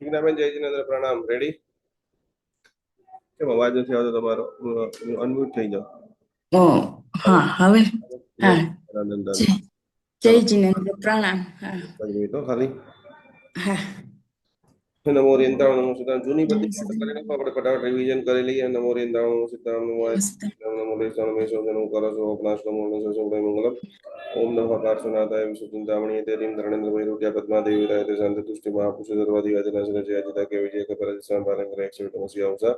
ટીનાબેન જય જિનેન્દ્ર પ્રણામ. રેડી? કેમ અવાજ નથી આવતો તમારો? અનમ્યુટ થઈ જાઓ. હા હવે હા આનંદ જય જિનેન્દ્ર પ્રણામ. હા તો ખાલી હા નમો રેન્દ્રાણ નમો સીતારામ. જૂની બધી વાતો કરી નાખો, આપણે ફટાફટ રિવિઝન કરી લઈએ. નમો રેન્દ્રાણ નમો સીતારામ નમો નમો દેશાણ મેષો નમો કરો છો અપનાશ નમો નમો સૌભાઈ મંગલમ. ઓમ નમઃ પાર્શ્વનાથાય વિશુદ્ધિંતામણીય તે રીમ ધરણેન્દ્ર વૈરૂટ્યા પદ્માદેવી વિરાયતે શાંતિ તુષ્ટિ મહાપુરુષ સર્વાધિવાદી નાશને જયાજિતા કે વિજય કપર દિશાં પાલંકર એક્સેટ નમસી આવસા.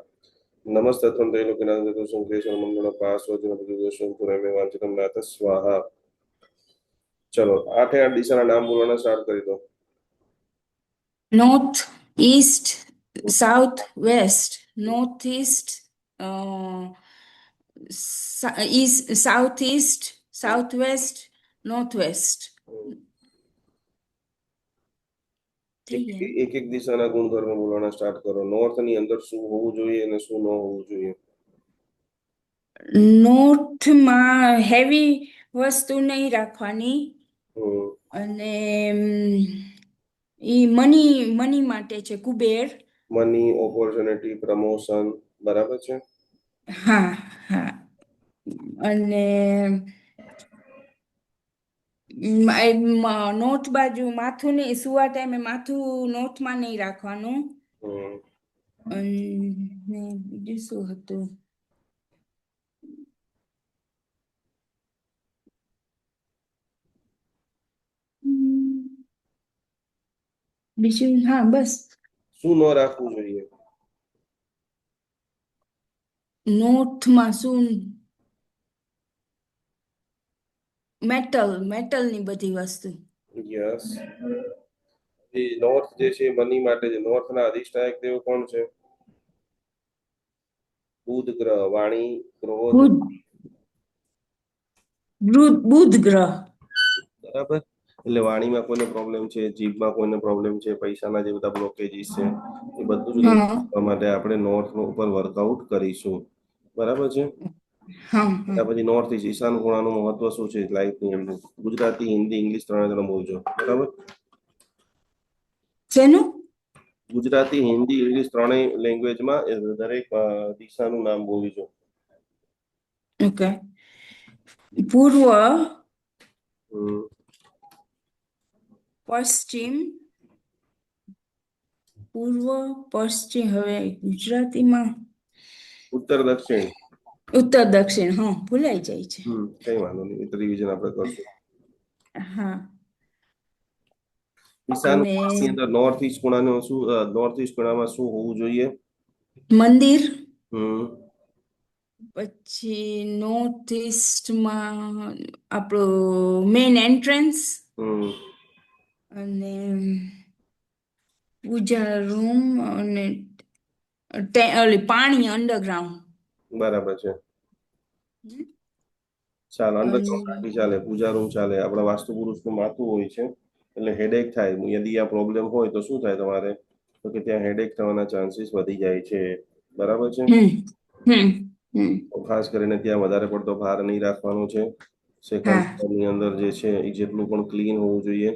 નમસ્તત્વં ત્રૈલોક્યનાથં ચતુર્ષં કેશવં મંગળ પાર્શ્વજન પ્રતિદોષં પુરમે વાંચિતમ નાથ સ્વાહા. ચલો 8 દિશાના નામ બોલવાના સ્ટાર્ટ કરી દો. North East, south waste, north East, south East, south waste, north waste. એક એક દિશાના ગુણધર્મો બોલવાના સ્ટાર્ટ કરો. નોર્થ ની અંદર શું હોવું જોઈએ અને શું ન હોવું જોઈએ? નોર્થમાં હેવી વસ્તુ નહીં રાખવાની, અને ઈ મની માટે છે, કુબેર. મની, ઓપોર્ચ્યુનિટી, પ્રમોશન, બરાબર છે. હા હા. અને નોર્થ બાજુ માથું નહીં, સુવા ટાઈમે માથું નોર્થમાં નહીં રાખવાનું. અને બીજું શું હતું? બીજું હા બસ. શું ન રાખવું જોઈએ? નોર્થમાં શું? મેટલની બધી વસ્તુ. યસ. નોર્થ જે છે મની માટે છે. નોર્થ ના અધિષ્ઠાયક દેવ કોણ છે? બુધ ગ્રહ. વાણી ગ્રહો બુધ ગ્રહ. બરાબર. એટલે વાણીમાં કોઈને પ્રોબ્લેમ છે, જીભમાં કોઈને પ્રોબ્લેમ છે, પૈસાના જે બધા બ્લોકેજીસ છે, એ બધું જ રિમૂવ કરવા માટે આપણે નોર્થ ઉપર વર્કઆઉટ કરીશું. બરાબર છે. ત્યાર પછી નોર્થ ઈસ્ટ, ઈશાન ખૂણાનું મહત્વ શું છે લાઈફની અંદર? ગુજરાતી, હિન્દી, ઇંગ્લિશ ત્રણે બોલજો. બરાબર. શેનું? ગુજરાતી, હિન્દી, ઇંગ્લિશ ત્રણેય લેંગ્વેજમાં દરેક દિશાનું નામ બોલજો. ઓકે. પૂર્વ, પશ્ચિમ, પશ્ચિમ. હવે ગુજરાતીમાં ઉત્તર દક્ષિણ. ઉત્તર દક્ષિણ. હા ભૂલાઈ જાય છે. કઈ વાંધો નહીં, રિવિઝન આપણે કરશું. હા. ઈશાન ની અંદર નોર્થ ઈસ્ટ ખૂણાનું શું, નોર્થ ઈસ્ટ ખૂણામાં શું હોવું જોઈએ? મંદિર. પછી નોર્થ ઈસ્ટમાં આપણો મેન એન્ટ્રન્સ, અને પૂજા રૂમ, અને પાણી અંડરગ્રાઉન્ડ. બરાબર છે. ચાલો અંડરગ્રાઉન્ડ ચાલે, પૂજા રૂમ ચાલે. આપણા વાસ્તુ પુરુષનું માથું હોય છે એટલે હેડેક થાય. યદી આ પ્રોબ્લેમ હોય તો શું થાય તમારે? તો કે ત્યાં હેડેક થવાના ચાન્સીસ વધી જાય છે. બરાબર છે. ખાસ કરીને ત્યાં વધારે પડતો ભાર નહીં રાખવાનો છે. સેકન્ડ ની અંદર જે છે એ જેટલું પણ ક્લીન હોવું જોઈએ.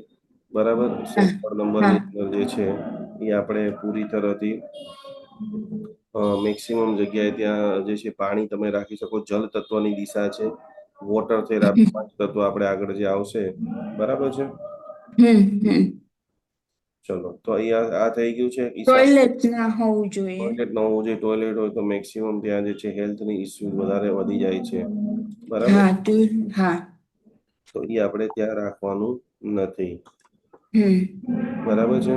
બરાબર. સેકન્ડ નંબરની અંદર જે છે એ આપણે પૂરી તરહથી મેક્સિમમ જગ્યાએ ત્યાં જે છે પાણી તમે રાખી શકો. જલ તત્વની દિશા છે. વોટર થેરાપી 5 તત્વ આપણે આગળ જે આવશે. બરાબર છે. ચલો તો અહીંયા આ થઈ ગયું છે. ટોયલેટ ના હોવું જોઈએ. ટોયલેટ ન હોવું જોઈએ. ટોયલેટ હોય તો મેક્સિમમ ત્યાં જે છે હેલ્થની ઇસ્યુ વધારે વધી જાય છે. બરાબર. તો એ આપણે ત્યાં રાખવાનું નથી. બરાબર છે.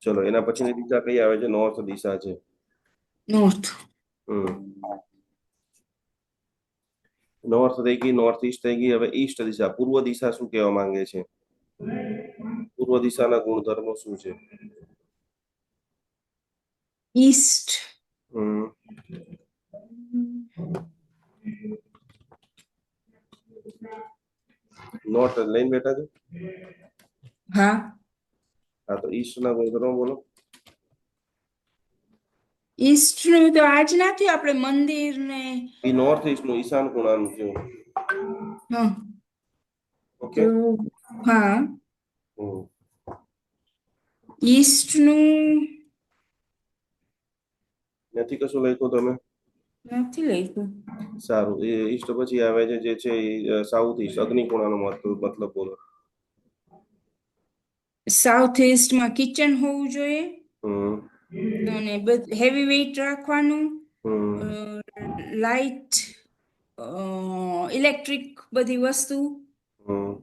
ચલો એના પછીની દિશા કઈ આવે છે? નોર્થ દિશા છે. નોર્થ. નોર્થ થઈ ગઈ, નોર્થ ઈસ્ટ થઈ ગઈ. હવે ઈસ્ટ દિશા, પૂર્વ દિશા શું કહેવા માંગે છે? પૂર્વ દિશાના ગુણધર્મો શું છે? ઈસ્ટ. નોર્થ લઈને બેઠા છે. હા તો ઈસ્ટ ના ગુણધર્મો બોલો. ઈસ્ટ નું તો આજ નથી, આપણે મંદિર ને એ નોર્થ ઈસ્ટ નું ઈશાન ખૂણાનું છે. હા. ઓકે. હા. ઈસ્ટ નું નથી કશું લખ્યું તમે? નથી લખ્યું. સારું, એ ઈસ્ટ પછી આવે છે જે છે સાઉથ ઈસ્ટ, અગ્નિકોણાનો મતલબ બોલો. સાઉથ ઈસ્ટમાં કિચન હોવું જોઈએ હમ અને હેવી વેઇટ રાખવાનું, હમ લાઇટ ઇલેક્ટ્રિક બધી વસ્તુ, હમ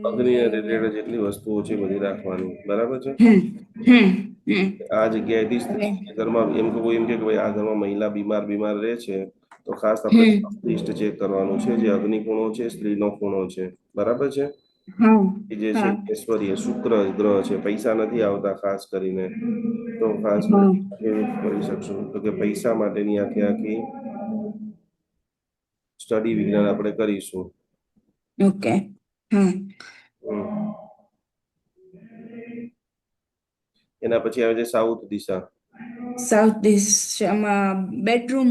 અગ્નિ અને રિલેટેડ જેટલી વસ્તુઓ છે બધી રાખવાની, બરાબર છે. હમ હમ હમ આ જગ્યાએથી સ્ત્રી ઘરમાં એમ કે કોઈ એમ કે ભાઈ આ ઘરમાં મહિલા બીમાર રહે છે, તો ખાસ આપણે હમ લિસ્ટ ચેક કરવાનું છે, જે અગ્નિ ખૂણો છે, સ્ત્રીનો ખૂણો છે, બરાબર છે. હા એ જે છે હા ઐશ્વર્ય શુક્ર ગ્રહ છે, પૈસા નથી આવતા ખાસ કરીને, તો ખાસ હા કરીને કરી શકશું તો કે પૈસા માટેની આખી સ્ટડી વિજ્ઞાન આપણે કરીશું. ઓકે. હા. હમ. એના પછી આવે છે સાઉથ દિશા. સાઉથ દિશામાં બેડરૂમ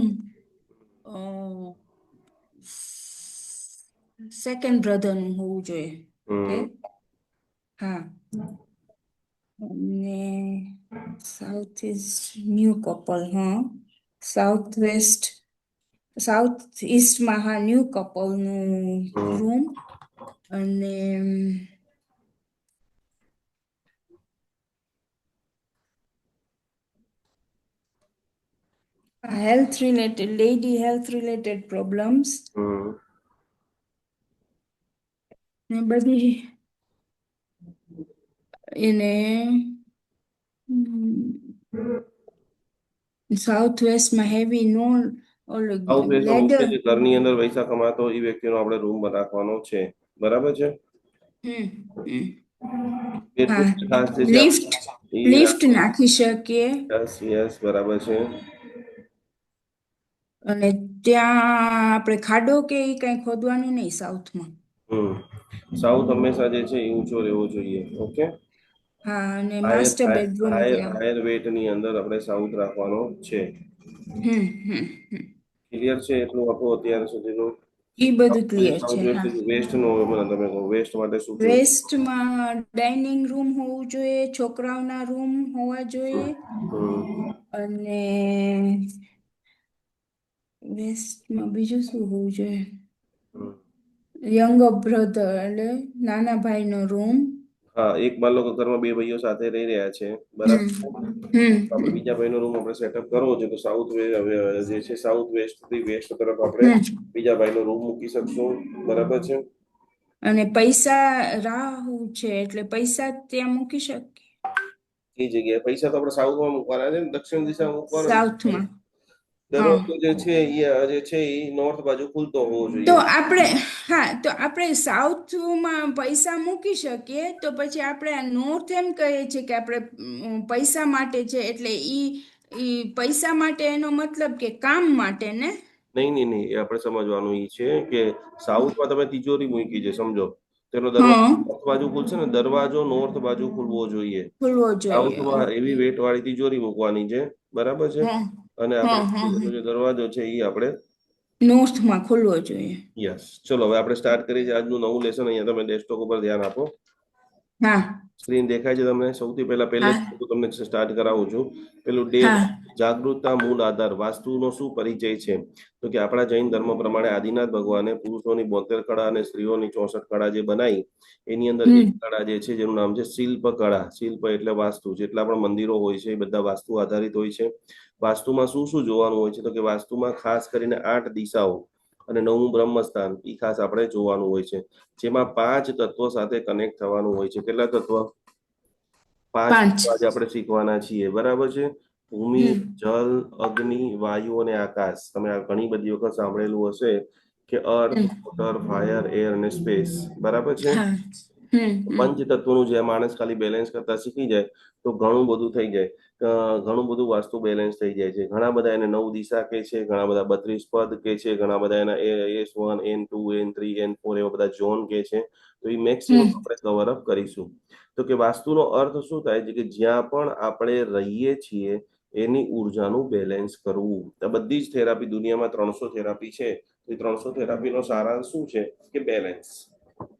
સેકન્ડ બ્રધરનું હોવું જોઈએ. ઓકે. હમ હા. અને સાઉથ ઇસ્ટ ન્યૂ કપલ, હા. સાઉથ વેસ્ટ સાઉથ ઈસ્ટમાં હા ન્યૂ કપલનું હમ રૂમ, અને health related, lady health related problems હમ ને બધી એને સાઉથ વેસ્ટમાં હેવી નોન સાઉથ વેસ્ટમાં લેડર. મુખ્ય જે ઘરની અંદર પૈસા કમાતો હોય એ વ્યક્તિનો આપણે રૂમ રાખવાનો છે, બરાબર છે. હમ હમ એટલું હા, જ ખાસ જે છે લિફ્ટ એ લિફ્ટ નાખી શકીએ. યસ યસ બરાબર છે. અને ત્યાં આપણે ખાડો કે એ કઈ ખોદવાનું નહીં સાઉથમાં. હમ સાઉથ હંમેશા જે છે એ ઊંચો રહેવો જોઈએ. ઓકે. હા, અને હાયર માસ્ટર બેડરૂમ ત્યાં. હાયર વેટ ની અંદર આપણે સાઉથ રાખવાનો છે. હમ. ક્લિયર છે એટલું આપણું અત્યાર સુધીનું. એ બધું ક્લિયર છે. હા. વેસ્ટ નો તમે વેસ્ટ માટે શું જોઈએ? વેસ્ટમાં ડાઇનિંગ રૂમ હોવું જોઈએ, છોકરાઓના રૂમ હોવા જોઈએ, હમ અને વેસ્ટમાં બીજું શું હોવું જોઈએ? હમ. યંગ બ્રધર એટલે નાના ભાઈનો રૂમ. હા, એક બાળક ઘરમાં બે ભાઈઓ સાથે રહી રહ્યા છે, બરાબર. હમ હમ આપણે બીજા ભાઈનો રૂમ આપણે સેટઅપ કરવો છે, તો સાઉથ જે છે સાઉથ વેસ્ટ થી વેસ્ટ તરફ આપણે હમ બીજા ભાઈનો રૂમ મૂકી શકશું, બરાબર છે. અને પૈસા રાહુ છે એટલે પૈસા ત્યાં મૂકી શકીએ. એ જગ્યાએ પૈસા તો આપણે સાઉથમાં મૂકવાના છે ને, દક્ષિણ દિશામાં મૂકવાના છે. સાઉથમાં. હા. દરવાજો જે છે એ નોર્થ બાજુ ખુલતો હોવો તો જોઈએ. આપણે હા, તો આપણે સાઉથમાં પૈસા મૂકી શકીએ, તો પછી આપણે નોર્થ એમ કહીએ છીએ કે આપણે પૈસા માટે છે, એટલે ઈ પૈસા માટે એનો મતલબ કે કામ માટે ને. નહીં એ આપણે સમજવાનું એ છે કે સાઉથમાં તમે તિજોરી મૂકી છે સમજો, તેનો દરવાજો હા નોર્થ બાજુ ખુલશે ને, દરવાજો નોર્થ બાજુ ખુલવો જોઈએ. ખુલવો જોઈએ. સાઉથમાં ઓકે. એવી વેટ વાળી તિજોરી મૂકવાની છે, બરાબર છે. હા અને હા આપણે હા હા જે દરવાજો છે એ આપણે નોર્થમાં ખુલવો જોઈએ. યસ. ચલો હવે આપણે સ્ટાર્ટ કરીએ છીએ આજનું નવું લેસન. અહીંયા તમે ડેસ્કટોપ ઉપર ધ્યાન આપો. હા. સ્ક્રીન દેખાય છે તમને? સૌથી પહેલે હા તમને સ્ટાર્ટ કરાવું છું. પેલું ડે હા જાગૃતતા મૂળ આધાર વાસ્તુનો શું પરિચય છે? તો કે આપણા જૈન ધર્મ પ્રમાણે આદિનાથ ભગવાને પુરુષોની 72 કળા અને સ્ત્રીઓની 64 કળા જે બનાવી, એની અંદર એક હમ કળા જે છે જેનું નામ છે શિલ્પ કળા. શિલ્પ એટલે વાસ્તુ. જેટલા પણ મંદિરો હોય છે એ બધા વાસ્તુ આધારિત હોય છે. વાસ્તુમાં શું શું જોવાનું હોય છે? તો કે વાસ્તુમાં ખાસ કરીને 8 દિશાઓ અને 9મું બ્રહ્મસ્થાન એ ખાસ આપણે જોવાનું હોય છે. જેમાં 5 તત્વો સાથે કનેક્ટ થવાનું હોય છે. કેટલા તત્વ? 5 પાંચ. તત્વો આજે આપણે શીખવાના છીએ, બરાબર છે. ભૂમિ, હમ જલ, અગ્નિ, વાયુ અને આકાશ. તમે આ ઘણી બધી વખત સાંભળેલું હશે કે અર્થ, હમ વોટર, ફાયર, એર અને સ્પેસ, બરાબર છે. હા હમ પંચ તત્વોનું જે માણસ ખાલી બેલેન્સ કરતા શીખી જાય તો ઘણું બધું થઈ જાય. ઘણું બધું વાસ્તુ બેલેન્સ થઈ જાય છે. ઘણા બધા એને 9 દિશા કે છે, ઘણા બધા 32 પદ કે છે, ઘણા બધા એના S1 N2 N3 N4 એવા બધા ઝોન કે છે. તો એ મેક્સિમમ હમ આપણે કવર અપ કરીશું. તો કે વાસ્તુનો અર્થ શું થાય છે? કે જ્યાં પણ આપણે રહીએ છીએ એની ઉર્જાનું બેલેન્સ કરવું. આ બધી જ થેરાપી દુનિયામાં 300 થેરાપી છે. એ 300 થેરાપીનો સારાંશ શું છે? કે બેલેન્સ.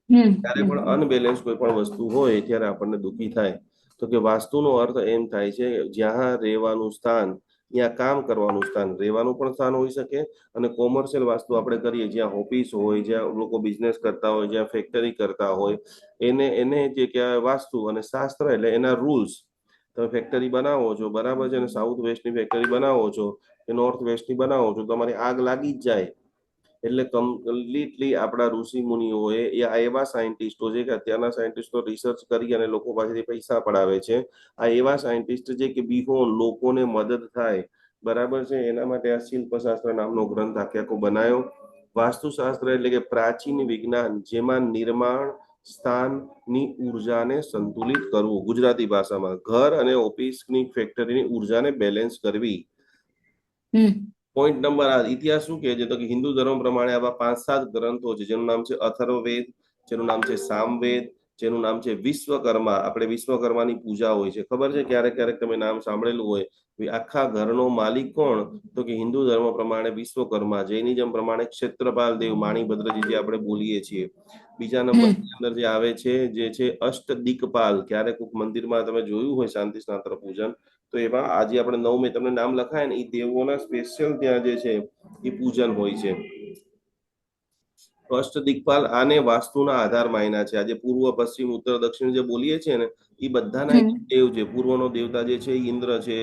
હમ જ્યારે હમ પણ અનબેલેન્સ કોઈ પણ વસ્તુ હોય ત્યારે આપણને દુઃખી થાય. તો કે વાસ્તુનો અર્થ એમ થાય છે જ્યાં રહેવાનું સ્થાન, ત્યાં કામ કરવાનું સ્થાન, રહેવાનું પણ સ્થાન હોઈ શકે, અને કોમર્શિયલ વાસ્તુ આપણે કરીએ જ્યાં ઓફિસ હોય, જ્યાં લોકો બિઝનેસ કરતા હોય, જ્યાં ફેક્ટરી કરતા હોય, એને એને જે કહેવાય વાસ્તુ. અને શાસ્ત્ર એટલે એના રૂલ્સ. તમે ફેક્ટરી બનાવો છો, બરાબર છે, અને સાઉથ વેસ્ટની ફેક્ટરી બનાવો છો કે નોર્થ વેસ્ટની બનાવો છો, તમારી આગ લાગી જ જાય. એટલે કમ્પ્લીટલી આપણા ઋષિ મુનિઓએ એવા સાયન્ટિસ્ટો છે કે અત્યારના સાયન્ટિસ્ટો રિસર્ચ કરી અને લોકો પાસેથી પૈસા પડાવે છે. આ એવા સાયન્ટિસ્ટ છે કે બિફોર લોકોને મદદ થાય, બરાબર છે, એના માટે આ શિલ્પશાસ્ત્ર નામનો ગ્રંથ આખે આખો બનાવ્યો. વાસ્તુશાસ્ત્ર એટલે કે પ્રાચીન વિજ્ઞાન જેમાં નિર્માણ સ્થાનની ઉર્જાને સંતુલિત કરવું, ગુજરાતી ભાષામાં ઘર અને ઓફિસની ફેક્ટરીની ઉર્જાને બેલેન્સ કરવી. પોઈન્ટ નંબર આ ઇતિહાસ શું કહે છે તો કે હિન્દુ ધર્મ પ્રમાણે આવા 5-7 ગ્રંથો છે, જેનું નામ છે અથર્વવેદ, જેનું નામ છે સામવેદ, જેનું નામ છે વિશ્વકર્મા. આપણે વિશ્વકર્માની પૂજા હોય છે, ખબર છે, ક્યારેક ક્યારેક તમે નામ સાંભળેલું હોય. આખા ઘરનો માલિક કોણ તો કે હિન્દુ ધર્મ પ્રમાણે વિશ્વકર્મા, જૈનિઝમ પ્રમાણે ક્ષેત્રપાલ દેવ, માણીભદ્રજી જે આપણે બોલીએ છીએ. બીજા નંબરની અંદર જે આવે છે જે છે અષ્ટદિક્પાલ. ક્યારેક મંદિરમાં તમે જોયું હોય શાંતિ સ્નાત્ર પૂજન, તો એમાં આજે આપણે 9 મે તમને નામ લખાય ને એ દેવોના સ્પેશિયલ ત્યાં જે છે એ પૂજન હોય છે. અષ્ટદિક્પાલ આને વાસ્તુના આધાર માયના છે. આજે પૂર્વ, પશ્ચિમ, ઉત્તર, દક્ષિણ જે બોલીએ છીએ ને, એ બધાના એક દેવ છે. પૂર્વનો દેવતા જે છે એ ઇન્દ્ર છે,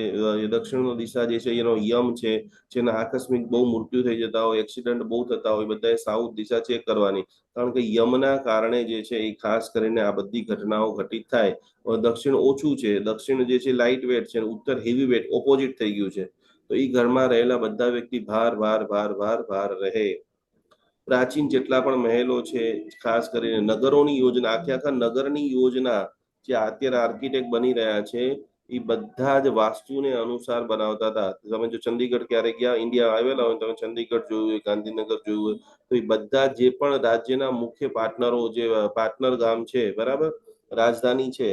દક્ષિણનો દિશા જે છે એનો યમ છે, જેના આકસ્મિક બહુ મૃત્યુ થઈ જતા હોય, એક્સિડન્ટ બહુ થતા હોય, બધાએ સાઉથ દિશા ચેક કરવાની. કારણ કે યમના કારણે જે છે એ ખાસ કરીને આ બધી ઘટનાઓ ઘટિત થાય. દક્ષિણ ઓછું છે, દક્ષિણ જે છે લાઇટ વેટ છે, ઉત્તર હેવી વેટ, ઓપોઝિટ થઈ ગયું છે. તો એ ઘરમાં રહેલા બધા વ્યક્તિ ભાર ભાર ભાર ભાર ભાર રહે. પ્રાચીન જેટલા પણ મહેલો છે, ખાસ કરીને નગરોની યોજના, આખે આખા નગરની યોજના જે અત્યારે આર્કિટેક્ટ બની રહ્યા છે એ બધા જ વાસ્તુને અનુસાર બનાવતા હતા. તમે જો ચંદીગઢ ક્યારે ગયા, ઇન્ડિયા આવેલા હોય, તમે ચંદીગઢ જોયું હોય, ગાંધીનગર જોયું હોય, તો એ બધા જે પણ રાજ્યના મુખ્ય પાર્ટનરો, જે પાર્ટનર ગામ છે, બરાબર, રાજધાની છે,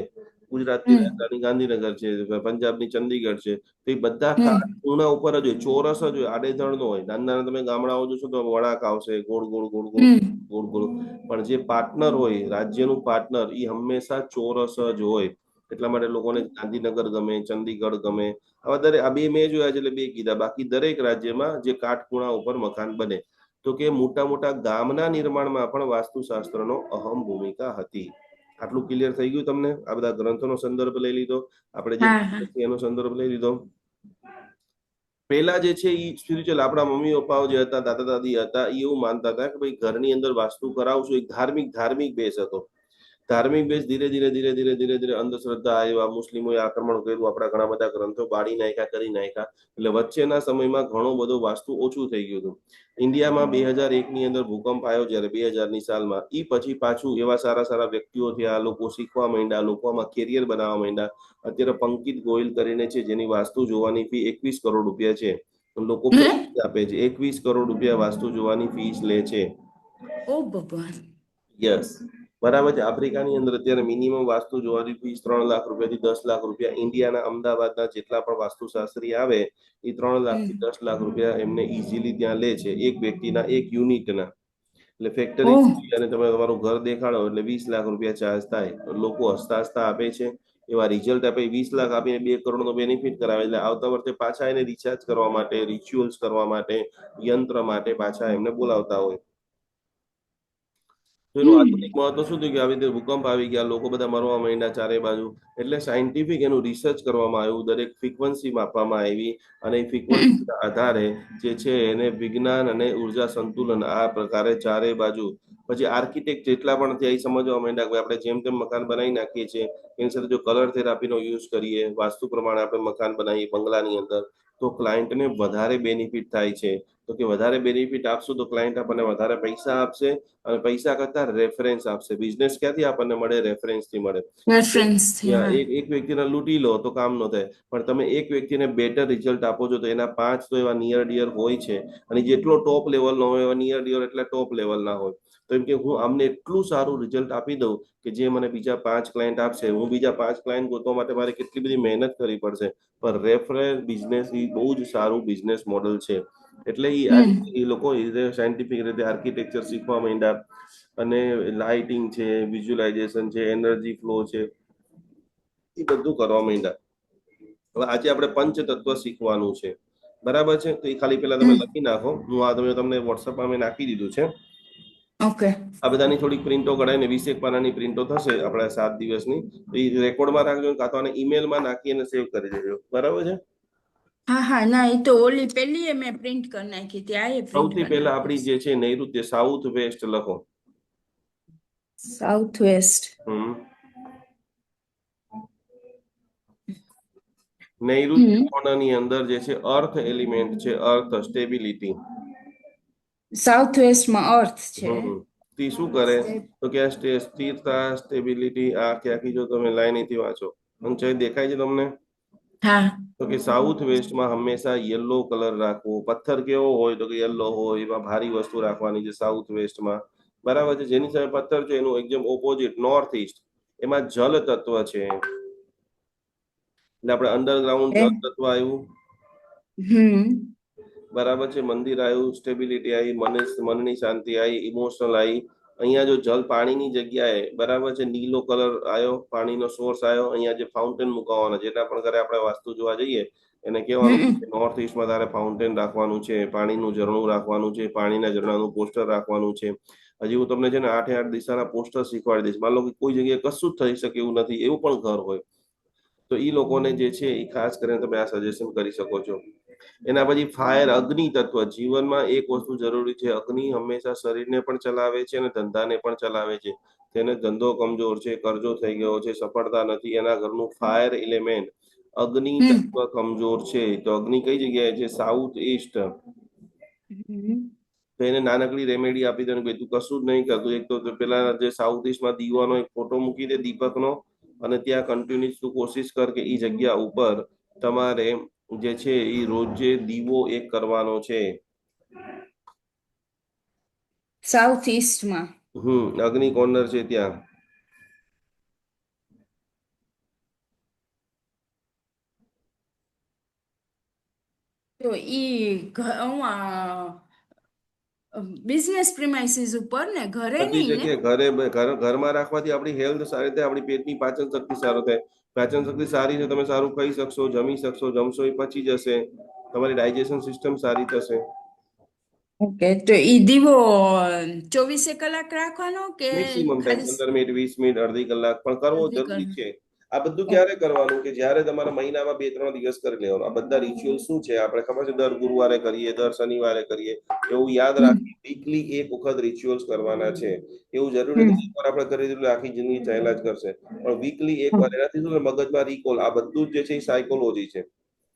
ગુજરાતની રાજધાની ગાંધીનગર છે, પંજાબની ચંદીગઢ છે, તો એ બધા કાચ ખૂણા ઉપર જ હોય, ચોરસ જ હોય, આડેધડ નો હોય. નાના નાના તમે ગામડાઓ જોશો તો વળાંક આવશે, ગોળ ગોળ ગોળ ગોળ ગોળ ગોળ, પણ જે પાર્ટનર હોય, રાજ્યનું પાર્ટનર, એ હંમેશા ચોરસ જ હોય. એટલા માટે લોકોને ગાંધીનગર ગમે, ચંદીગઢ ગમે. આવા દરેક, આ બે મેં જોયા છે એટલે બે કીધા. બાકી દરેક રાજ્યમાં જે કાટખૂણા ઉપર મકાન બને, તો કે મોટા મોટા ગામના નિર્માણમાં પણ વાસ્તુશાસ્ત્રનો અહમ ભૂમિકા હતી. આટલું ક્લિયર થઈ ગયું તમને? આ બધા ગ્રંથોનો સંદર્ભ લઈ લીધો, આપણે જે એનો સંદર્ભ લઈ લીધો. પેલા જે છે એ સ્પિરિચ્યુઅલ, આપણા મમ્મી પપ્પાઓ જે હતા, દાદા દાદી હતા, એ એવું માનતા હતા કે ભાઈ ઘરની અંદર વાસ્તુ કરાવશું. એક ધાર્મિક બેઝ હતો. ધાર્મિક બેઝ ધીરે ધીરે ધીરે ધીરે ધીરે ધીરે અંધશ્રદ્ધા આવ્યા, મુસ્લિમોએ આક્રમણ કર્યું, આપણા ઘણા બધા ગ્રંથો બાળી નાખ્યા, કરી નાખ્યા. એટલે વચ્ચેના સમયમાં ઘણો બધો વાસ્તુ ઓછું થઈ ગયું હતું. ઇન્ડિયામાં 2001 ની અંદર ભૂકંપ આવ્યો, જ્યારે 2000ની સાલમાં, એ પછી પાછું એવા સારા સારા વ્યક્તિઓ થયા, લોકો શીખવા માંડ્યા, લોકોમાં કેરિયર બનાવવા માંડ્યા. અત્યારે પંકિત ગોયલ કરીને છે, જેની વાસ્તુ જોવાની ફી 21 કરોડ રૂપિયા છે. લોકો આપે છે, 21 કરોડ રૂપિયા વાસ્તુ જોવાની ફીસ લે છે. ઓ ભગવાન. યસ, બરાબર છે. આફ્રિકાની અંદર અત્યારે મિનિમમ વાસ્તુ જોવાની ફીસ 3 લાખ રૂપિયાથી 10 લાખ રૂપિયા. ઇન્ડિયાના અમદાવાદના જેટલા પણ વાસ્તુશાસ્ત્રી આવે એ 3 લાખથી 10 લાખ રૂપિયા એમને ઈઝીલી ત્યાં લે છે, એક વ્યક્તિના, એક યુનિટના. એટલે ફેક્ટરી અને તમે તમારું ઘર દેખાડો એટલે 20 લાખ રૂપિયા ચાર્જ થાય. લોકો હસતા હસતા આપે છે. એવા રિઝલ્ટ આપે, 20 લાખ આપીને 2 કરોડનો બેનિફિટ કરાવે. એટલે આવતા વર્ષે પાછા એને રિચાર્જ કરવા માટે, રિચ્યુઅલ્સ કરવા માટે, યંત્ર માટે પાછા એમને બોલાવતા હોય. તો એનું આધુનિક મહત્વ શું થયું કે આવી રીતે ભૂકંપ આવી ગયા, લોકો બધા મરવા માંડ્યા ચારે બાજુ. એટલે સાયન્ટિફિક એનું રિસર્ચ કરવામાં આવ્યું, દરેક ફ્રીક્વન્સી માપવામાં આવી, અને એ ફ્રીક્વન્સીના આધારે જે છે એને વિજ્ઞાન અને ઉર્જા સંતુલન આ પ્રકારે ચારે બાજુ. પછી આર્કિટેક્ટ જેટલા પણ થયા એ સમજવા માંડ્યા કે આપણે જેમ તેમ મકાન બનાવી નાખીએ છીએ, એની સાથે જો કલર થેરાપીનો યુઝ કરીએ, વાસ્તુ પ્રમાણે આપણે મકાન બનાવીએ બંગલાની અંદર, તો ક્લાયન્ટને વધારે બેનિફિટ થાય છે. તો કે વધારે બેનિફિટ આપશું તો ક્લાયન્ટ આપણને વધારે પૈસા આપશે, અને પૈસા કરતા રેફરન્સ આપશે. બિઝનેસ ક્યાંથી આપણને મળે? રેફરન્સથી મળે. એક વ્યક્તિને લૂંટી લો તો કામ ન થાય, પણ તમે એક વ્યક્તિને બેટર રિઝલ્ટ આપો છો તો એના 5 તો એવા નિયર ડિયર હોય છે. અને જેટલો ટોપ લેવલનો હોય એવા નિયર ડિયર એટલે ટોપ લેવલના હોય. તો એમ કે હું આમને એટલું સારું રિઝલ્ટ આપી દઉં કે જે મને બીજા 5 ક્લાયન્ટ આપશે, હું બીજા 5 ક્લાયન્ટ ગોતવા માટે મારે કેટલી બધી મહેનત કરવી પડશે. પણ રેફરન્સ બિઝનેસ એ બહુ જ સારું બિઝનેસ મોડલ છે. એટલે એ લોકો સાયન્ટિફિક રીતે આર્કિટેક્ચર શીખવા માંડ્યા, અને લાઇટિંગ છે, વિઝ્યુલાઇઝેશન છે, એનર્જી ફ્લો છે, એ બધું કરવા માંડ્યા. હવે આજે આપણે પંચતત્વ શીખવાનું છે, બરાબર છે? તો એ ખાલી પેલા તમે લખી નાખો. હું આ તમને વોટ્સઅપમાં મેં નાખી દીધું છે. ઓકે. આ બધાની થોડીક પ્રિન્ટો કઢાઈને 20 એક પાનાની પ્રિન્ટો થશે આપણા 7 દિવસની. તો એ રેકોર્ડમાં રાખજો, કાં તો આને ઈમેલમાં નાખીને સેવ કરી દેજો, બરાબર છે? હા હા, ના એ તો ઓલી પેલી મેં પ્રિન્ટ કરી નાખી હતી, આ પ્રિન્ટ સૌથી કરી પહેલા આપણી નાખીશ. જે છે નૈઋત્ય, સાઉથ વેસ્ટ લખો. South west. નૈઋત્ય કોણની અંદર જે છે અર્થ એલિમેન્ટ છે, અર્થ સ્ટેબિલિટી. સાઉથ વેસ્ટમાં અર્થ છે. તે શું કરે તો કે સ્થિરતા, સ્ટેબિલિટી, આ આખી જો તમે લાઈન અહીંથી વાંચો, ઊંચાઈ દેખાય છે તમને? હા. તો કે સાઉથ વેસ્ટમાં હંમેશા યલો કલર રાખવો. પથ્થર કેવો હોય તો કે યલો હોય, એમાં ભારી વસ્તુ રાખવાની છે સાઉથ વેસ્ટમાં, બરાબર છે? જેની સામે પથ્થર છે એનું એકદમ ઓપોઝિટ નોર્થ ઈસ્ટ, એમાં જલ તત્વ છે, એટલે આપણે અંડરગ્રાઉન્ડ જલ તત્વ આવ્યું, બરાબર છે? મંદિર આવ્યું, સ્ટેબિલિટી આવી, મનની શાંતિ આવી, ઇમોશનલ આવી. અહીંયા જો જલ પાણીની જગ્યાએ, બરાબર છે, નીલો કલર આવ્યો, પાણીનો સોર્સ આવ્યો. અહીંયા જે ફાઉન્ટેન મુકાવાના, જેના પણ ઘરે આપણે વાસ્તુ જોવા જઈએ એને કહેવાનું નોર્થ ઈસ્ટમાં તારે ફાઉન્ટેન રાખવાનું છે, પાણીનું ઝરણું રાખવાનું છે, પાણીના ઝરણાનું પોસ્ટર રાખવાનું છે. હજી હું તમને છે ને 8 દિશાના પોસ્ટર શીખવાડી દઈશ. માનો કે કોઈ જગ્યાએ કશું જ થઈ શકે એવું નથી, એવું પણ ઘર હોય, તો એ લોકોને જે છે એ ખાસ કરીને તમે આ સજેશન કરી શકો છો. એના પછી ફાયર, અગ્નિ તત્વ. જીવનમાં એક વસ્તુ જરૂરી છે, અગ્નિ હંમેશા શરીરને પણ ચલાવે છે અને ધંધાને પણ ચલાવે છે. તેને ધંધો કમજોર છે, કરજો થઈ ગયો છે, સફળતા નથી, એના ઘરનું ફાયર એલિમેન્ટ અગ્નિ તત્વ કમજોર છે. તો અગ્નિ કઈ જગ્યાએ છે? South East. તો એને નાનકડી રેમેડી આપી દે કે તું કશું જ નહીં કરતું, એક તો પેલા જે સાઉથ ઈસ્ટમાં દીવાનો એક ફોટો મૂકી દે દીપકનો, અને ત્યાં કન્ટિન્યુઅસ તું કોશિશ કર કે એ જગ્યા ઉપર તમારે જે છે એ રોજે દીવો એક કરવાનો છે. સાઉથ ઈસ્ટમાં. અગ્નિ કોર્નર છે ત્યાં. તો ઈ બિઝનેસ પ્રિમાઇસીસ ઉપર ને, ઘરે બધી નહીં ને? જગ્યાએ ઘરમાં રાખવાથી આપણી હેલ્થ સારી થાય, આપણી પેટની પાચન શક્તિ સારું થાય. પાચન શક્તિ સારી છે, તમે સારું ખાઈ શકશો, જમી શકશો, જમશો એ પચી જશે, તમારી ડાયજેશન સિસ્ટમ સારી થશે. ઓકે, તો ઈ દીવો 24 કલાક રાખવાનો કે મેક્સિમમ ટાઈમ ખાલી 15 મિનિટ, 20 મિનિટ, અડધી કલાક, પણ કરવો અડધી જરૂરી કલાક? છે. આ બધું ક્યારે કરવાનું? કે જ્યારે તમારા મહિનામાં 2-3 દિવસ કરી લેવાનું. આ બધા રિચ્યુઅલ શું છે આપણે ખબર છે? દર ગુરુવારે કરીએ, દર શનિવારે કરીએ, એવું યાદ રાખી વીકલી એક વખત રિચ્યુઅલ્સ કરવાના છે. એવું જરૂરી નથી એકવાર આપણે કરી દીધું આખી જિંદગી ચાલ્યા જ કરશે, પણ વીકલી એકવાર. એનાથી શું મગજમાં રિકોલ, આ બધું જ જે છે એ સાયકોલોજી છે.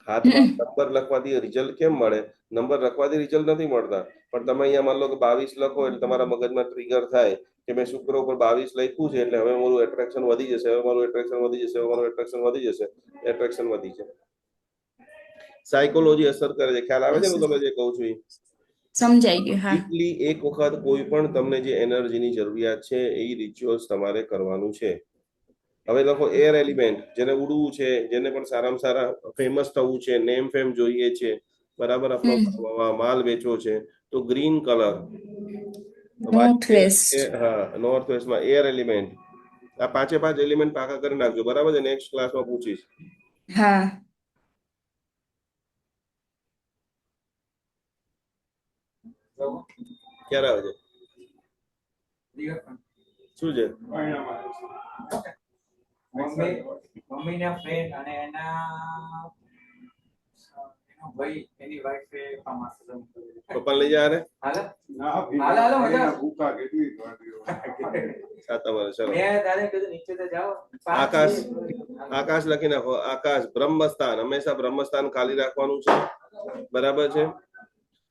હાથમાં નંબર લખવાથી રિઝલ્ટ કેમ મળે? નંબર લખવાથી રિઝલ્ટ નથી મળતા, પણ તમે અહીંયા માન લો કે 22 લખો એટલે તમારા મગજમાં ટ્રિગર થાય કે મેં શુક્ર ઉપર 22 લખ્યું છે એટલે હવે મારું એટ્રેક્શન વધી જશે, હવે મારું એટ્રેક્શન વધી જશે, હવે મારું એટ્રેક્શન વધી જશે. એટ્રેક્શન વધી છે. સાયકોલોજી અસર કરે છે. ખ્યાલ આવે છે ને તમે જે કહું છું એ? સમજાઈ ગયું. હા. વીકલી એક વખત કોઈ પણ તમને જે એનર્જીની જરૂરિયાત છે એ રિચ્યુઅલ્સ તમારે કરવાનું છે. હવે લખો એર એલિમેન્ટ, જેને ઉડવું છે, જેને પણ સારામાં સારા ફેમસ થવું છે, નેમ ફેમ જોઈએ છે, બરાબર, આપણો માલ વેચવો છે, તો ગ્રીન કલર. North waste. હા, નોર્થ વેસ્ટમાં એર એલિમેન્ટ. આ 5 એલિમેન્ટ પાકા કરી નાખજો, બરાબર છે? નેક્સ્ટ ક્લાસમાં પૂછીશ. હા. ક્યારે આવે છે? શું છે? મમ્મીના ફ્રેન્ડ અને એના ભાઈ, એની વાઈફ એ પપ્પા લઈ જા રે. હાલો મજા ભૂખા કેટલી તમારે ચલો. મેં તારે કીધું નીચે તો જાઓ. આકાશ, આકાશ લખી નાખો. આકાશ, બ્રહ્મસ્થાન. હંમેશા બ્રહ્મસ્થાન ખાલી રાખવાનું છે, બરાબર છે?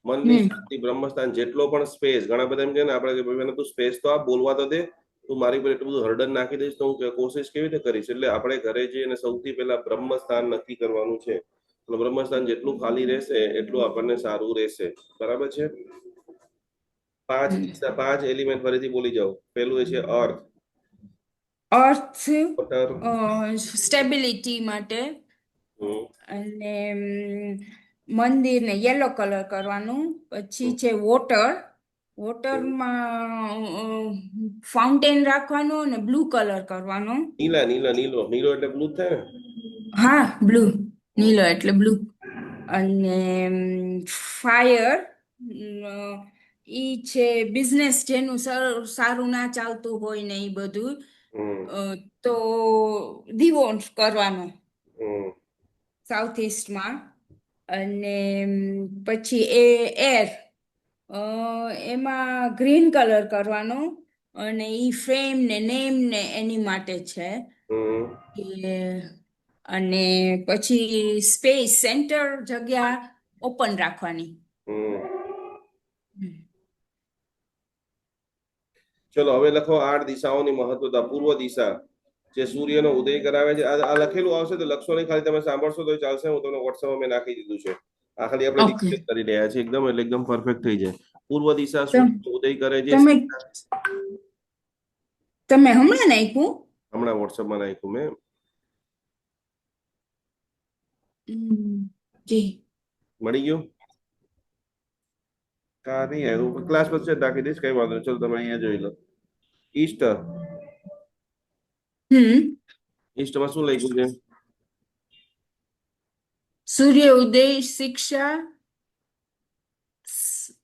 મનની શાંતિ, બ્રહ્મસ્થાન. જેટલો પણ સ્પેસ, ઘણા બધા એમ કે ને આપણે કે તું સ્પેસ તો આ બોલવા તો દે, તું મારી પર એટલું બધું હર્ડન નાખી દઈશ તો હું કોશિશ કેવી રીતે કરીશ? એટલે આપણે ઘરે જઈને સૌથી પહેલા બ્રહ્મસ્થાન નક્કી કરવાનું છે. બ્રહ્મસ્થાન જેટલું ખાલી રહેશે એટલું આપણને સારું રહેશે, બરાબર છે? 5 એલિમેન્ટ ફરીથી બોલી જાઓ. પહેલું એ છે અર્થ. અર્થ વોટર. સ્ટેબિલિટી માટે, અને મંદિરને યલો કલર કરવાનું. પછી છે વોટર. વોટરમાં ફાઉન્ટેન રાખવાનો અને બ્લુ કલર કરવાનો. નીલો એટલે બ્લુ થાય ને. હા, બ્લુ. નીલો એટલે બ્લુ. અને ફાયર ઈ છે બિઝનેસ જેનું સારું ના ચાલતું હોય ને ઈ બધું. હમ તો દીવો કરવાનો હમ સાઉથ ઈસ્ટમાં. અને પછી એર એમાં ગ્રીન કલર કરવાનો. અને ઈ ફ્રેમ ને નેમ ને એની માટે છે. હમ અને પછી સ્પેસ સેન્ટર જગ્યા ઓપન રાખવાની. હમ ચલો હવે લખો 8 દિશાઓની મહત્વતા. પૂર્વ દિશા જે સૂર્યનો ઉદય કરાવે છે. આ લખેલું આવશે તો લખશો નહીં, ખાલી તમે સાંભળશો તો ચાલશે. હું તમને વોટ્સએપમાં મેં નાખી દીધું છે. આ ખાલી આપણે ઓકે. ડિસ્કસ કરી રહ્યા છીએ એકદમ, એટલે એકદમ પરફેક્ટ થઈ જાય. પૂર્વ દિશા તમ- સૂર્યનો ઉદય કરે છે. તમે તમે હમણાં નાખ્યું? હમણાં વોટ્સએપમાં નાખ્યું મેં. જી. મળી ગયું? કા નહીં આવ્યું? ક્લાસ પછી નાખી દઈશ, કઈ વાંધો નહીં. ચલો તમે અહીંયા જોઈ લો. ઈસ્ટ ઈસ્ટમાં શું લખ્યું છે? સૂર્ય ઉદય, શિક્ષા.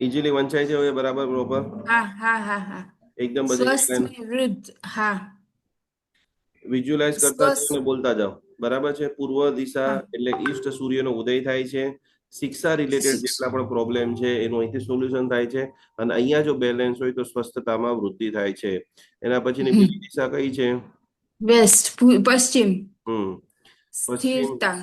ઇઝીલી વંચાય છે હવે બરાબર પ્રોપર હા હા હા હા. એકદમ બધી સ્વસ્થ લાઈન વૃદ્ધ. હા. વિઝ્યુઅલાઇઝ કરતા જાઓ ને બોલતા જાઓ. બરાબર છે. પૂર્વ દિશા હા. એટલે ઈસ્ટ સૂર્યનો ઉદય થાય છે. શિક્ષા રિલેટેડ જેટલા પણ પ્રોબ્લેમ છે એનું અહીંથી સોલ્યુશન થાય છે. અને અહીંયા જો બેલેન્સ હોય તો સ્વસ્થતામાં વૃદ્ધિ થાય છે. એના પછીની બીજી દિશા કઈ છે? વેસ્ટ, પશ્ચિમ. હમ પશ્ચિમ. સ્થિરતા.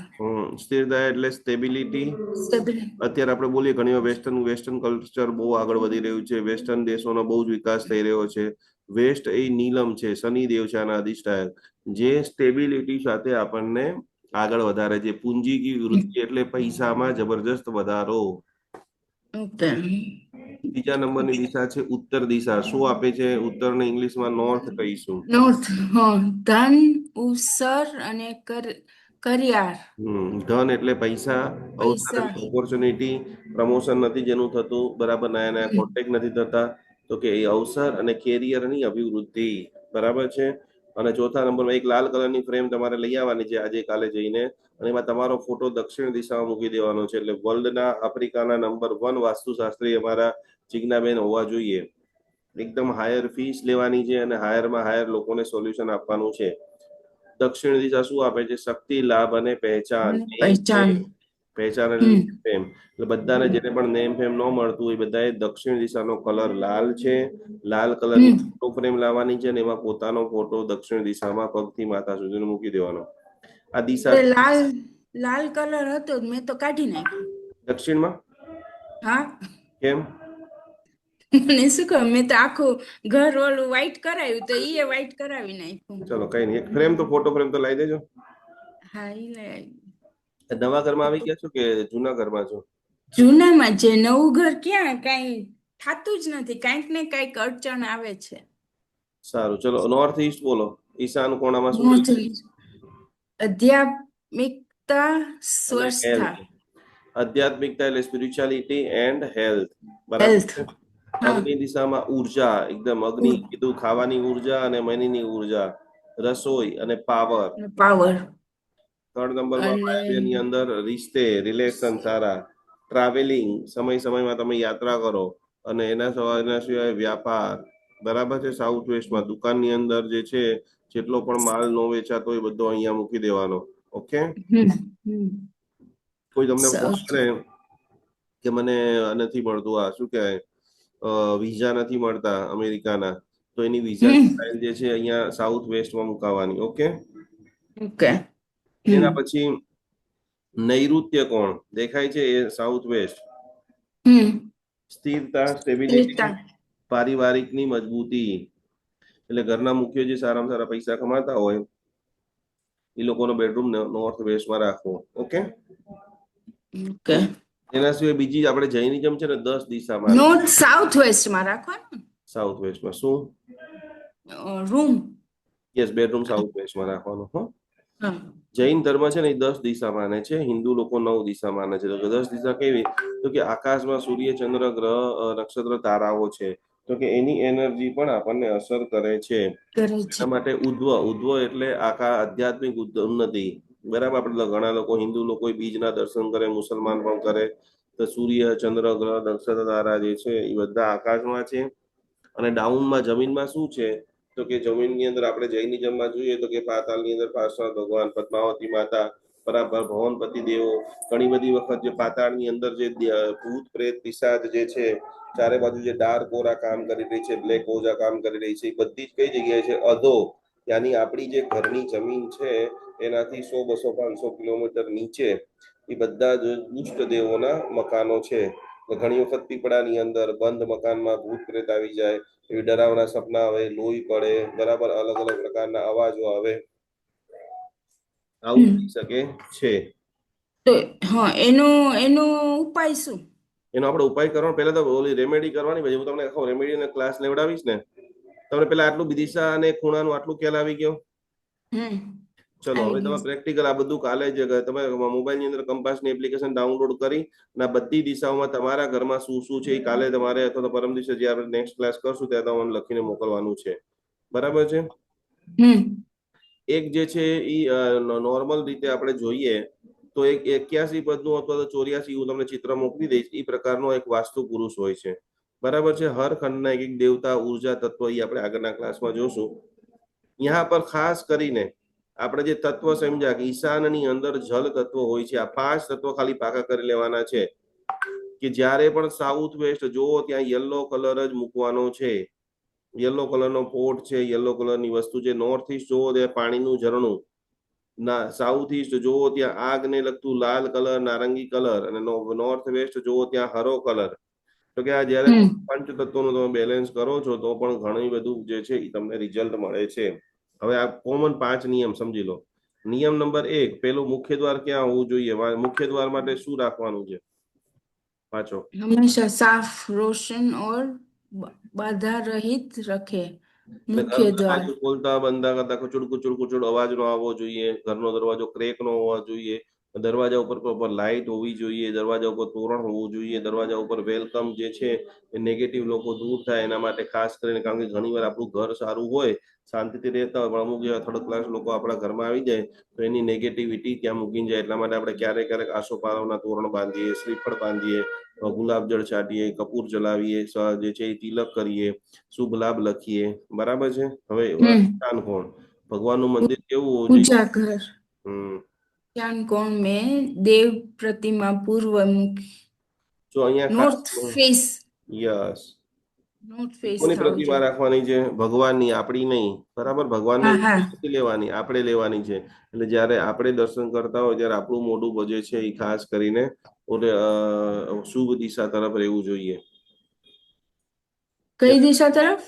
સ્થિરતા એટલે સ્ટેબિલિટી. સ્ટેબિલિટી. અત્યારે આપણે બોલીએ ઘણી વેસ્ટર્ન કલ્ચર બહુ આગળ વધી રહ્યું છે. વેસ્ટર્ન દેશોનો બહુ જ વિકાસ થઈ રહ્યો છે. વેસ્ટ એ નીલમ છે, શનિદેવ છે આના અધિષ્ઠાયક, જે સ્ટેબિલિટી સાથે આપણને આગળ વધારે છે. પૂંજી વૃદ્ધિ એટલે પૈસામાં જબરજસ્ત વધારો. ઓકે. બીજા નંબરની દિશા છે ઉત્તર દિશા. શું આપે છે? ઉત્તરને ઇંગ્લિશમાં નોર્થ કહીશું. નોર્થ. હા. ધન, ઉસર અને કરિયાર. ધન એટલે પૈસા, અવસર પૈસા. એટલે ઓપોર્ચ્યુનિટી. પ્રમોશન નથી જેનું થતું, બરાબર, નયા નયા કોન્ટેક્ટ નથી થતા, તો કે એ અવસર. અને કેરિયરની અભિવૃદ્ધિ. બરાબર છે. અને ચોથા નંબરમાં એક લાલ કલરની ફ્રેમ તમારે લઈ આવવાની છે આજે કાલે જઈને, અને એમાં તમારો ફોટો દક્ષિણ દિશામાં મૂકી દેવાનો છે. એટલે વર્લ્ડના આફ્રિકાના નંબર 1 વાસ્તુશાસ્ત્રી અમારા ચિજ્ઞાબેન હોવા જોઈએ. એકદમ હાયર ફીસ લેવાની છે અને હાયરમાં હાયર લોકોને સોલ્યુશન આપવાનું છે. દક્ષિણ દિશા શું આપે છે? શક્તિ, લાભ અને પહેચાન. પહેચાન. પહેચાન અને નેમ. એટલે બધાને જેને પણ નેમ ફેમ ન મળતું હોય બધાએ દક્ષિણ દિશાનો કલર લાલ છે. લાલ કલરની ફોટો ફ્રેમ લાવવાની છે અને એમાં પોતાનો ફોટો દક્ષિણ દિશામાં પગથી માથા સુધીનો મૂકી દેવાનો. આ દિશા લાલ લાલ કલર હતો, મેં તો કાઢી નાખ્યો. દક્ષિણમાં હા. કેમ? મને શું કહું, મેં તો આખું ઘર ઓલું વ્હાઈટ કરાવ્યું તો ઈ વ્હાઈટ કરાવી નાખ્યું. ચલો કઈ નહીં, એક ફ્રેમ તો ફોટો ફ્રેમ તો લાવી દેજો. હા, ઈ લઈ આવી. નવા ઘરમાં આવી ગયા છો કે જૂના ઘરમાં છો? જૂનામાં છે. નવું ઘર ક્યાં કઈ થાતું જ નથી, કાંઈક ને કાંઈક અડચણ આવે છે. સારું, ચલો નોર્થ ઈસ્ટ બોલો. ઈશાન કોણામાં શું લખ્યું? આધ્યાત્મિકતા, અને સ્વસ્થતા. હેલ્થ. આધ્યાત્મિકતા એટલે સ્પિરિચ્યુઆલિટી એન્ડ હેલ્થ. બરાબર હેલ્થ. છે. હા. અગ્નિ દિશામાં ઉર્જા. એકદમ અગ્નિ કીધું, ખાવાની ઉર્જા અને મનીની ઉર્જા, રસોઈ અને પાવર. પાવર. થર્ડ નંબરમાં અને વાયવ્યની અંદર રિશ્તે, રિલેશન સારા. ટ્રાવેલિંગ, સમય સમયમાં તમે યાત્રા કરો. અને એના સિવાય વ્યાપાર. બરાબર છે. સાઉથ વેસ્ટમાં દુકાનની અંદર જે છે જેટલો પણ માલ નો વેચાતો હોય બધો અહીંયા મૂકી દેવાનો. ઓકે. કોઈ તમને ફોન કરે કે મને નથી મળતું, આ શું કહેવાય, વિઝા નથી મળતા અમેરિકાના, તો એની વિઝાની ફાઇલ જે છે અહીંયા સાઉથ વેસ્ટમાં મુકાવાની. ઓકે. ઓકે. એના પછી નૈઋત્ય કોણ દેખાય છે એ સાઉથ વેસ્ટ. સ્થિરતા, સ્ટેબિલિટી, પારિવારિકની મજબૂતી. એટલે ઘરના મુખ્ય જે સારામાં સારા પૈસા કમાતા હોય એ લોકોનો બેડરૂમ નોર્થ વેસ્ટમાં રાખવો. ઓકે. ઓકે. એના સિવાય બીજી આપણે જૈનિઝમ છે ને 10 દિશામાં. નોર્થ સાઉથ વેસ્ટમાં રાખવાનું. સાઉથ વેસ્ટમાં શું? રૂમ. યસ, બેડરૂમ સાઉથ વેસ્ટમાં રાખવાનો. હો. હા જૈન ધર્મ છે ને એ 10 દિશા માને છે, હિન્દુ લોકો 9 દિશા માને છે. તો કે 10 દિશા કેવી? તો કે આકાશમાં સૂર્ય, ચંદ્ર, ગ્રહ, નક્ષત્ર, તારાઓ છે. તો કે એની એનર્જી પણ આપણને અસર કરે છે. કરે છે. એના માટે ઉધ્વ એટલે આખા આધ્યાત્મિક ઉન્નતિ. બરાબર. આપણે ઘણા લોકો, હિન્દુ લોકો બીજના દર્શન કરે, મુસલમાન પણ કરે. તો સૂર્ય, ચંદ્ર, ગ્રહ, નક્ષત્ર, તારા જે છે એ બધા આકાશમાં છે. અને ડાઉનમાં જમીનમાં શું છે? તો કે જમીનની અંદર આપણે જૈનિઝમમાં જોઈએ તો કે પાતાળની અંદર પાર્શ્વ ભગવાન, પદ્માવતી માતા, બરાબર, ભવનપતિ દેવો. ઘણી બધી વખત જે પાતાળની અંદર જે ભૂત પ્રેત પિશાચ જે છે, ચારે બાજુ જે ડાર્ક ઓરા કામ કરી રહી છે, બ્લેક ઓજા કામ કરી રહી છે, એ બધી જ કઈ જગ્યાએ છે? અધો, યાની આપણી જે ઘરની જમીન છે એનાથી 100, 200, 500 કિલોમીટર નીચે એ બધા જ દુષ્ટ દેવોના મકાનો છે. ઘણી વખત પીપળાની અંદર બંધ મકાનમાં ભૂત પ્રેત આવી જાય, એવી ડરાવના સપના આવે, લોહી પડે, બરાબર, અલગ અલગ પ્રકારના અવાજો આવે, આવું થઈ શકે છે. તો હા, એનો ઉપાય શું? એનો આપણે ઉપાય કરવાનો, પહેલા તો ઓલી રેમેડી કરવાની. પછી હું તમને આખો રેમેડીનો ક્લાસ લેવડાવીશ ને. તમને પેલા આટલું દિશા અને ખૂણાનું આટલું ખ્યાલ આવી ગયો? ચલો હવે આવી તમે ગયું. પ્રેક્ટિકલ આ બધું કાલે જ તમે મોબાઈલની અંદર કંપાસની એપ્લિકેશન ડાઉનલોડ કરી અને બધી દિશાઓમાં તમારા ઘરમાં શું શું છે એ કાલે તમારે અથવા તો પરમ દિવસે જ્યારે આપણે નેક્સ્ટ ક્લાસ કરશું ત્યારે તમારે લખીને મોકલવાનું છે. બરાબર છે? એક જે છે એ નોર્મલ રીતે આપણે જોઈએ તો એક 81 પદનું અથવા તો 84 હું તમને ચિત્ર મોકલી દઈશ. એ પ્રકારનો એક વાસ્તુ પુરુષ હોય છે. બરાબર છે? હર ખંડના એક દેવતા, ઉર્જા તત્વ એ આપણે આગળના ક્લાસમાં જોશું. यहाँ पर ખાસ કરીને આપણે જે તત્વ સમજ્યા કે ઈશાનની અંદર જલ તત્વ હોય છે. આ 5 તત્વ ખાલી પાકા કરી લેવાના છે કે જ્યારે પણ સાઉથ વેસ્ટ જોવો ત્યાં યલો કલર જ મૂકવાનો છે. યલો કલરનો પોટ છે, યલો કલરની વસ્તુ છે. નોર્થ ઈસ્ટ જોવો ત્યાં પાણીનું ઝરણું, ના સાઉથ ઈસ્ટ જોવો ત્યાં આગને લગતું લાલ કલર, નારંગી કલર, અને નોર્થ વેસ્ટ જોવો ત્યાં હરો કલર. તો કે આ જ્યારે પંચ તત્વોનું તમે બેલેન્સ કરો છો તો પણ ઘણું બધું જે છે એ તમને રિઝલ્ટ મળે છે. હવે આ કોમન 5 નિયમ સમજી લો. નિયમ નંબર 1, પેલું મુખ્ય દ્વાર ક્યાં હોવું જોઈએ? મુખ્ય દ્વાર માટે શું રાખવાનું છે? પાછો हमेशा साफ, रोशन और बाधा रहित रखे मुख्य द्वार. દરવાજો ખોલતા બંધા કરતા કુચુડ કુચુડ કુચુડ અવાજ નો આવવો જોઈએ. ઘરનો દરવાજો ક્રેક નો હોવો જોઈએ. દરવાજા ઉપર પ્રોપર લાઇટ હોવી જોઈએ. દરવાજા ઉપર તોરણ હોવું જોઈએ. દરવાજા ઉપર વેલકમ જે છે એ નેગેટિવ લોકો દૂર થાય એના માટે ખાસ કરીને, કારણ કે ઘણી વાર આપણું ઘર સારું હોય, શાંતિથી રહેતા હોય, પણ અમુક જેવા થર્ડ ક્લાસ લોકો આપણા ઘરમાં આવી જાય તો એની નેગેટિવિટી ત્યાં મૂકીને જાય. એટલા માટે આપણે ક્યારેક ક્યારેક આસોપાલવના તોરણ બાંધીએ, શ્રીફળ બાંધીએ, ગુલાબ જળ છાંટીએ, કપૂર જલાવીએ, જે છે એ તિલક કરીએ, શુભ લાભ લખીએ. બરાબર છે? હવે ઈશાન કોણ, ભગવાનનું મંદિર કેવું હોવું જોઈએ? पूजा घर. હમ ईशान कोण में देव प्रतिमा पूर्व मुख, જો અહીંયા नॉर्थ ખાસ फेस, યસ, नॉर्थ फेस કોની થાવું પ્રતિમા જોઈએ. રાખવાની છે? ભગવાનની, આપણી નહીં. બરાબર? ભગવાનની હા હા નથી લેવાની, આપણે લેવાની છે. એટલે જ્યારે આપણે દર્શન કરતા હોય ત્યારે આપણું મોઢું બજે છે એ ખાસ કરીને શુભ દિશા તરફ રહેવું જોઈએ. કઈ દિશા તરફ?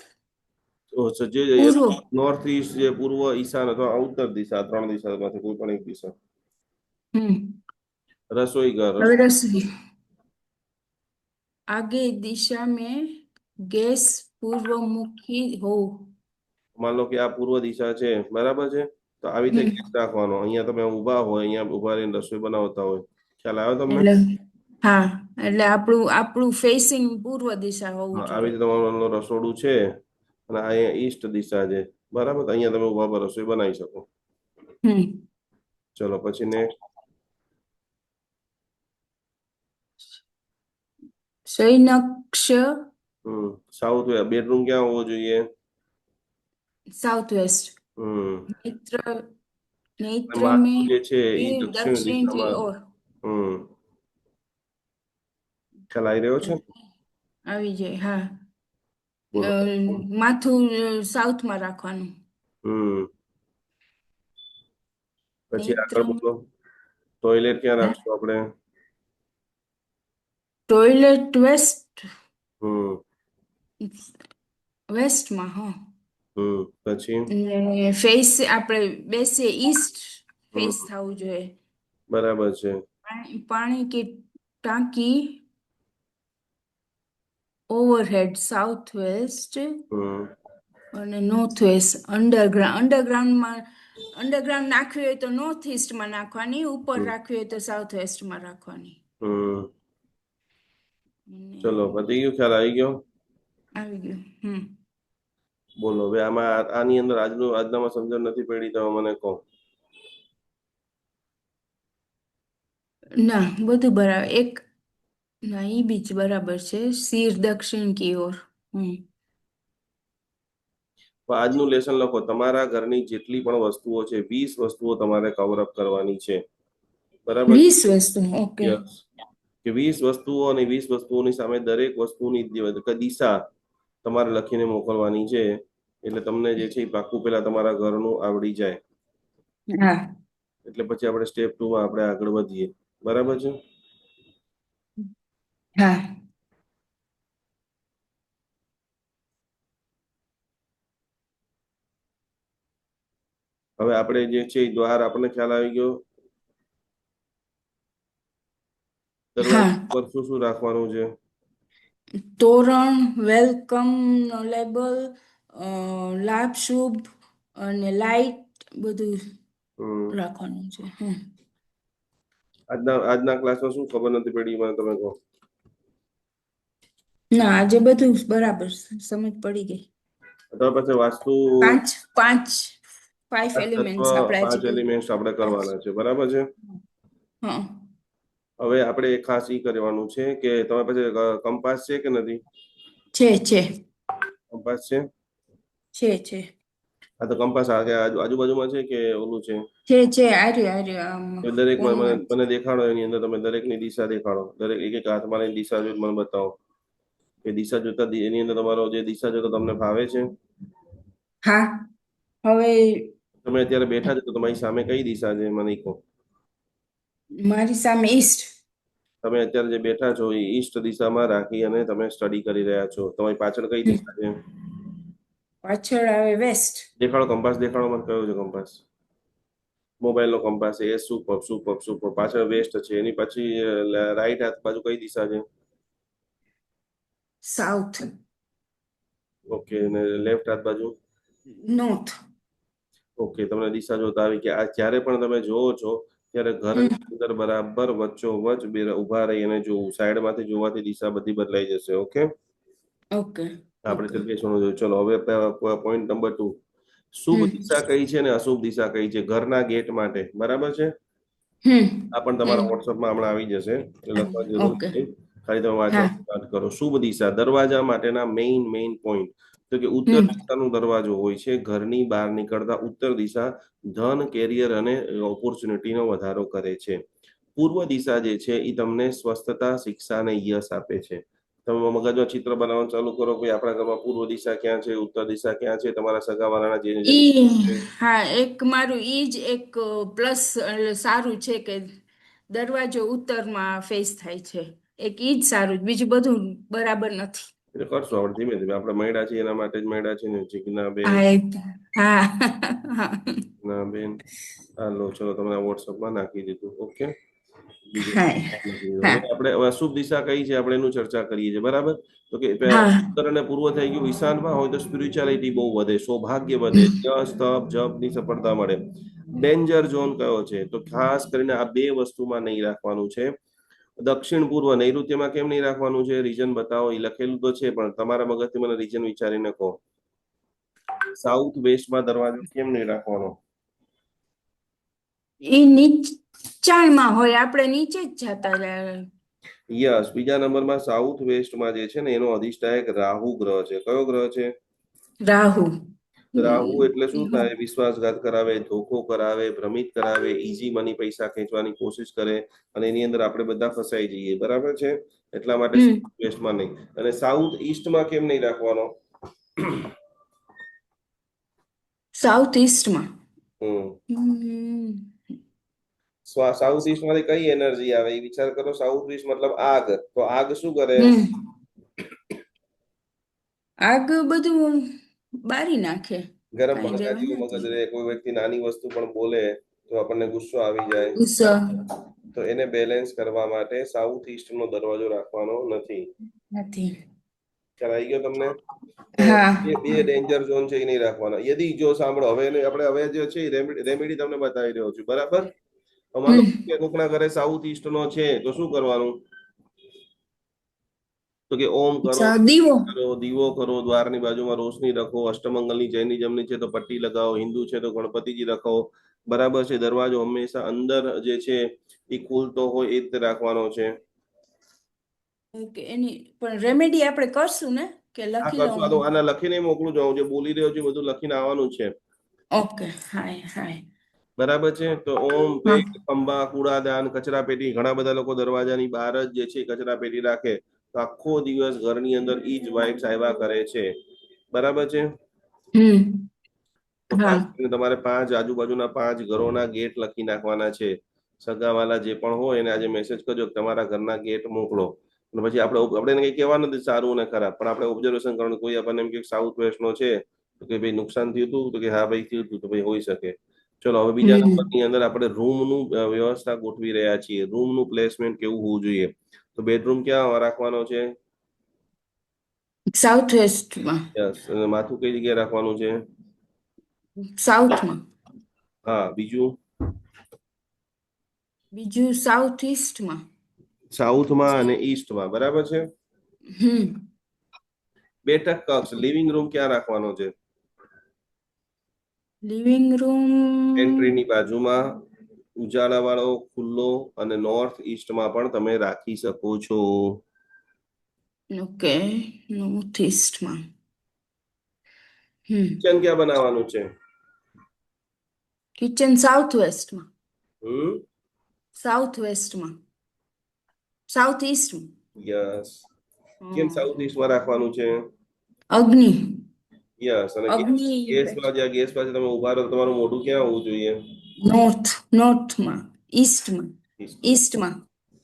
જે પૂર્વ. નોર્થ ઈસ્ટ, જે પૂર્વ, ઈશાન અથવા ઉત્તર દિશા, 3 દિશામાંથી કોઈ પણ એક દિશા. રસોઈ ઘર, હવે रसोई. आगे दिशा में गैस पूर्व मुखी हो. માન લો કે આ પૂર્વ દિશા છે, બરાબર છે? તો આવી રીતે ગેસ રાખવાનો. અહીંયા તમે ઊભા હોય, અહીંયા ઊભા રહીને રસોઈ બનાવતા હોય. ખ્યાલ આવ્યો તમને? એટલે હા, એટલે આપણું ફેસિંગ પૂર્વ દિશા હોવું હા, આવી જોઈએ. રીતે તમારું રસોડું છે અને અહીંયા ઈસ્ટ દિશા છે, બરાબર? તો અહીંયા તમે ઊભા પર રસોઈ બનાવી શકો. ચલો પછી નેક્સ્ટ. શયનકક્ષ સાઉથ વેસ્ટ, બેડરૂમ ક્યાં હોવો જોઈએ? South west. હમ नेत्र, नेत्र માથું में જે છે એ तीर દક્ષિણ दक्षिण की દિશામાં. ओर. હમ ખ્યાલ આવી રહ્યો છે? આવી જાય. હા. બોલો. માથું સાઉથમાં રાખવાનું. હમ પછી નેત્ર, આગળ બોલો. ટોયલેટ ક્યાં રાખશું આપણે? ટોયલેટ વેસ્ટ, હમ વેસ્ટમાં. હા. પછી ફેસ આપણે બેસીએ ઈસ્ટ હમ ફેસ થવું જોઈએ. બરાબર છે. પાણી की टांकी ઓવરહેડ સાઉથ વેસ્ટ હમ અને નોર્થ વેસ્ટ. અંડરગ્રાઉન્ડમાં અંડરગ્રાઉન્ડ નાખવી હોય તો નોર્થ ઈસ્ટમાં નાખવાની, ઉપર રાખવી હોય તો સાઉથ વેસ્ટમાં રાખવાની. ચલો પતી ગયું, ખ્યાલ આવી ગયો? આવી ગયું. બોલો હવે આમાં આની અંદર આજનામાં સમજણ નથી પડી તો મને કહો. ના બધું બરાબર. ના ઈ બીચ બરાબર છે. શિર દક્ષિણ કી ઓર. આજનું લેસન લખો. તમારા ઘરની જેટલી પણ વસ્તુઓ છે 20 વસ્તુઓ તમારે કવર અપ કરવાની છે, બરાબર? 20 વસ્તુ. ઓકે. યસ, કે 20 વસ્તુઓ અને 20 વસ્તુઓની સામે દરેક વસ્તુની દિશા તમારે લખીને મોકલવાની છે, એટલે તમને જે છે એ પાક્કું પેલા તમારા ઘરનું આવડી જાય. હા. એટલે પછી આપણે સ્ટેપ 2 માં આપણે આગળ વધીએ, બરાબર છે? હા. હવે આપણે જે છે એ દ્વાર આપણને ખ્યાલ આવી ગયો. દરવાજા પર શું શું રાખવાનું છે? તોરણ, વેલકમ લેબલ, લાભ શુભ અને લાઈટ બધું રાખવાનું છે. આજના ક્લાસમાં શું ખબર નથી પડી મને તમે કહો. ના આજે બધું બરાબર સમજ પડી ગઈ. તો પછી વાસ્તુ 5 એલિમેન્ટ્સ આપણે આજે 5 એલિમેન્ટ્સ આપણે કરવાના છે, બરાબર છે? હા. હવે આપણે ખાસ ઈ કરવાનું છે કે તમારી પાસે કંપાસ છે કે નથી? છે. કંપાસ છે? છે. આ તો કંપાસ આજુબાજુમાં છે કે ઓલું છે? છે. આર્યું દરેક મને દેખાડો, એની અંદર તમે દરેકની દિશા દેખાડો. દરેક એક એક હાથમાં દિશા જોઈ મને બતાવો કે દિશા જોતા એની અંદર તમારો જે દિશા જોતા તમને ભાવે છે. હા. હવે તમે અત્યારે બેઠા છો તો તમારી સામે કઈ દિશા છે મને કહો. મારી સામે ઈસ્ટ. તમે અત્યારે જે બેઠા છો એ ઈસ્ટ દિશામાં રાખી અને તમે સ્ટડી કરી રહ્યા છો. તમારી પાછળ કઈ દિશા છે? પાછળ આવે વેસ્ટ. દેખાડો કંપાસ, દેખાડો મને કયો છે કંપાસ. મોબાઈલ નો કંપાસ એ સુપર. પાછળ વેસ્ટ છે, એની પછી રાઈટ હાથ બાજુ કઈ દિશા છે? સાઉથ. ઓકે, અને લેફ્ટ હાથ બાજુ? નોર્થ. ઓકે, તમને દિશા જોતા આવી કે આ જ્યારે પણ તમે જોવો છો ત્યારે ઘરની અંદર બરાબર વચ્ચોવચ ઉભા રહી અને જોવું. સાઈડ માંથી જોવાથી દિશા બધી બદલાઈ જશે. ઓકે, આપણે તે બેસવાનું જોયું. ચલો હવે પોઈન્ટ નંબર 2. શુભ દિશા કઈ છે ને અશુભ દિશા કઈ છે ઘરના ગેટ માટે, બરાબર છે? આ પણ તમારા વોટ્સઅપમાં હમણાં આવી જશે, લખવા જરૂર નથી, ખાલી તમે વાંચવા સ્ટાર્ટ કરો. શુભ દિશા દરવાજા માટેના મેઇન પોઈન્ટ તો કે ઉત્તર દિશાનો દરવાજો હોય છે. ઘરની બહાર નીકળતા ઉત્તર દિશા ધન, કેરિયર અને ઓપોર્ચ્યુનિટીનો વધારો કરે છે. પૂર્વ દિશા જે છે એ તમને સ્વસ્થતા, શિક્ષા અને યશ આપે છે. તમે મગજમાં ચિત્ર બનાવવાનું ચાલુ કરો કે આપણા ઘરમાં પૂર્વ દિશા ક્યાં છે, ઉત્તર દિશા ક્યાં છે, તમારા સગાવાળાના હા, એક મારું ઈ જ એક પ્લસ સારું છે કે દરવાજો ઉત્તરમાં ફેસ થાય છે. એક ઈ જ સારું, બીજું બધું બરાબર નથી. એટલે કરશું આપણે ધીમે ધીમે. આપણે મળ્યા છીએ એના માટે જ મળ્યા છે ને. જીજ્ઞા બેન, હા. ના બેન, હાલો ચલો તમને વોટ્સઅપમાં નાખી દીધું. ઓકે, બીજું હવે આપણે અશુભ દિશા કઈ છે આપણે એનું ચર્ચા કરીએ છીએ, બરાબર? તો કે ઉત્તર અને પૂર્વ થઈ ગયું. ઈશાનમાં હોય તો સ્પિરિચ્યુઆલિટી બહુ વધે, સૌભાગ્ય વધે, યશ, તપ, જપની સફળતા મળે. ડેન્જર ઝોન કયો છે તો ખાસ કરીને આ બે વસ્તુમાં નહીં રાખવાનું છે. દક્ષિણ પૂર્વ નૈઋત્યમાં કેમ નહીં રાખવાનું છે? રીઝન બતાવો. એ લખેલું તો છે પણ તમારા મગજથી મને રીઝન વિચારીને કહો. સાઉથ વેસ્ટમાં દરવાજો કેમ નહીં રાખવાનો? એ નીચાણમાં હોય, આપણે નીચે જ જતા રહે. યસ, બીજા નંબરમાં સાઉથ વેસ્ટમાં જે છે ને એનો અધિષ્ઠાયક રાહુ ગ્રહ છે. કયો ગ્રહ છે? રાહુ એટલે શું થાય? વિશ્વાસઘાત કરાવે, ધોખો કરાવે, ભ્રમિત કરાવે, ઈઝી મની પૈસા ખેંચવાની કોશિશ કરે અને એની અંદર આપણે બધા ફસાઈ જઈએ, બરાબર છે? એટલા માટે વેસ્ટમાં નહીં. અને સાઉથ ઈસ્ટમાં કેમ નહીં રાખવાનો? સાઉથ ઈસ્ટમાં સાઉથ ઈસ્ટ માંથી કઈ એનર્જી આવે એ વિચાર કરો. સાઉથ ઈસ્ટ મતલબ આગ. તો આગ શું કરે? આગ બધું બારી નાખે. ગરમ મગજનું મગજ રહે. કોઈ વ્યક્તિ નાની વસ્તુ પણ બોલે તો આપણને ગુસ્સો આવી જાય. તો એને બેલેન્સ કરવા માટે સાઉથ ઈસ્ટ નો દરવાજો રાખવાનો નથી. ખ્યાલ આવી ગયો તમને? હા બે ડેન્જર ઝોન છે એ નહીં રાખવાના. યદી જો સાંભળો, આપણે હવે જે છે રેમેડી તમને બતાવી રહ્યો છું, બરાબર? અમારો કોકના ઘરે સાઉથ ઈસ્ટ નો છે તો શું કરવાનું? તો કે ઓમ કરો, દીવો. દીવો કરો, દ્વારની બાજુમાં રોશની રાખો, અષ્ટમંગલની જૈનિઝમની છે તો પટ્ટી લગાવો, હિન્દુ છે તો ગણપતિજી રાખો, બરાબર છે? દરવાજો હંમેશા અંદર જે છે એ ખુલતો હોય એ રીતે રાખવાનો છે. ઓકે, એની પણ રેમેડી આપણે કરશું ને, કે આ લખી કરશું, આ તો લઉં? આને લખીને મોકલું છું, હું જે બોલી રહ્યો છું એ બધું લખીને આવવાનું છે, ઓકે, હાય હાય. બરાબર છે? તો ઓમ હા. પેટ, ખંભા, કૂડાદાન, કચરા પેટી, ઘણા બધા લોકો દરવાજાની બહાર જ જે છે કચરા પેટી રાખે, તો આખો દિવસ ઘરની અંદર ઈ જ વાઇબ્સ આવ્યા કરે છે, બરાબર છે? તો હા. ખાસ કરીને તમારે 5 આજુબાજુના 5 ઘરોના ગેટ લખી નાખવાના છે. સગાવાલા જે પણ હોય એને આજે મેસેજ કરજો કે તમારા ઘરના ગેટ મોકલો. અને પછી આપણે એને કઈ કહેવા નથી સારું ને ખરાબ, પણ આપણે ઓબ્ઝર્વેશન કરવાનું. કોઈ આપણને એમ કે સાઉથ વેસ્ટ નો છે તો કે ભાઈ નુકસાન થયું હતું, તો કે હા ભાઈ થયું હતું, તો ભાઈ હોઈ શકે. ચલો હવે બીજા નંબરની અંદર આપણે રૂમનું વ્યવસ્થા ગોઠવી રહ્યા છીએ. રૂમનું પ્લેસમેન્ટ કેવું હોવું જોઈએ? તો બેડરૂમ ક્યાં રાખવાનો છે? સાઉથ વેસ્ટમાં. યસ. અને માથું કઈ જગ્યાએ રાખવાનું છે? સાઉથમાં. હા, બીજું? બીજું સાઉથ ઈસ્ટમાં. સાઉથમાં અને ઈસ્ટમાં, બરાબર છે? હમ. બેઠક કક્ષ, લિવિંગ રૂમ ક્યાં રાખવાનો છે? Living room. એન્ટ્રીની બાજુમાં, ઉજાળા વાળો, ખુલ્લો, અને નોર્થ ઈસ્ટમાં પણ તમે રાખી શકો છો. Okay, north ઈસ્ટમાં. કિચન ક્યાં બનાવવાનું છે? કિચન સાઉથ વેસ્ટમાં. હમ. સાઉથ વેસ્ટમાં. સાઉથ ઈસ્ટમાં. યસ. કેમ સાઉથ ઈસ્ટમાં રાખવાનું છે? અગ્નિ. યસ. અને અગ્નિ ગેસ પાસે તમે ઉભા રહો, તમારું મોઢું ક્યાં હોવું જોઈએ? નોર્થમાં. ઈસ્ટમાં. ઈસ્ટમાં.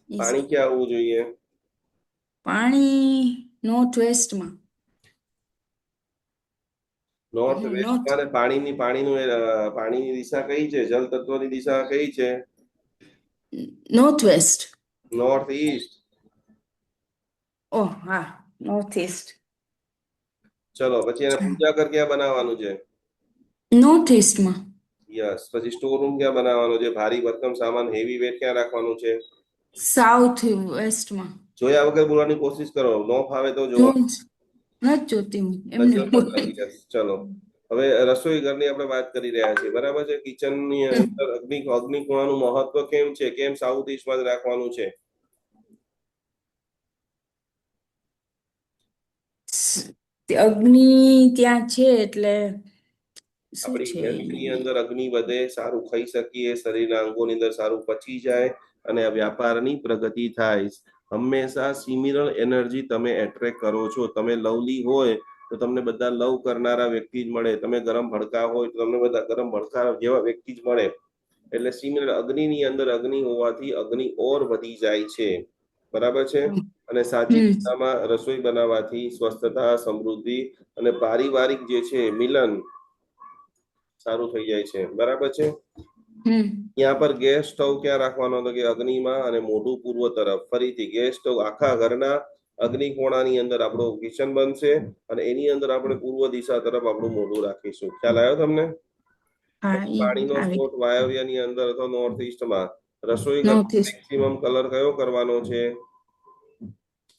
પાણી ક્યાં આવવું જોઈએ? પાણી નોર્થ વેસ્ટમાં. નોર્થ વેસ્ટમાં. ને પાણીની દિશા કઈ છે? જલ તત્વની દિશા કઈ છે? North west. North east. Oh હા, નોર્થ ઈસ્ટ. ચલો પછી એને પૂજા ઘર ક્યાં બનાવવાનું છે? નોર્થ ઈસ્ટમાં. યસ. પછી સ્ટોર રૂમ ક્યાં બનાવવાનો છે? ભારી ભરકમ સામાન, હેવી વેટ ક્યાં રાખવાનું છે? સાઉથ વેસ્ટમાં. જોયા વગર બોલવાની કોશિશ કરો, નો ફાવે તો જો. નથી જોતી હું એમને. ચલો હવે રસોઈ ઘરની આપણે વાત કરી રહ્યા છીએ, બરાબર છે? કિચનની અંદર અગ્નિકોણાનું મહત્વ કેમ છે? કેમ સાઉથ ઈસ્ટમાં જ રાખવાનું છે? અગ્નિ ત્યાં છે એટલે શું આપણી છે હેલ્થની અંદર અગ્નિ વધે, સારું ખાઈ શકીએ, શરીરના અંગોની અંદર સારું પચી જાય, અને વ્યાપારની પ્રગતિ થાય. હંમેશા સિમિલર એનર્જી તમે એટ્રેક્ટ કરો છો. તમે લવલી હોય તો તમને બધા લવ કરનારા વ્યક્તિ જ મળે. તમે ગરમ ભડકા હોય તો તમને બધા ગરમ ભડકા જેવા વ્યક્તિ જ મળે. એટલે સિમિલર અગ્નિની અંદર અગ્નિ હોવાથી અગ્નિ ઓર વધી જાય છે, બરાબર છે? અને સાચી દિશામાં રસોઈ બનાવવાથી સ્વસ્થતા, સમૃદ્ધિ અને પારિવારિક જે છે મિલન સારું થઈ જાય છે, બરાબર છે? ત્યાં પર ગેસ સ્ટવ ક્યાં રાખવાનો હતો? કે અગ્નિમાં, અને મોઢું પૂર્વ તરફ. ફરીથી ગેસ સ્ટવ આખા ઘરના અગ્નિકોણાની અંદર આપણું કિચન બનશે, અને એની અંદર આપણે પૂર્વ દિશા તરફ આપણું મોઢું રાખીશું. ખ્યાલ આવ્યો તમને? પાણીનો સ્ત્રોત વાયવ્યની અંદર અથવા નોર્થ ઈસ્ટમાં. રસોઈ ઘરમાં મેક્સિમમ કલર કયો કરવાનો છે?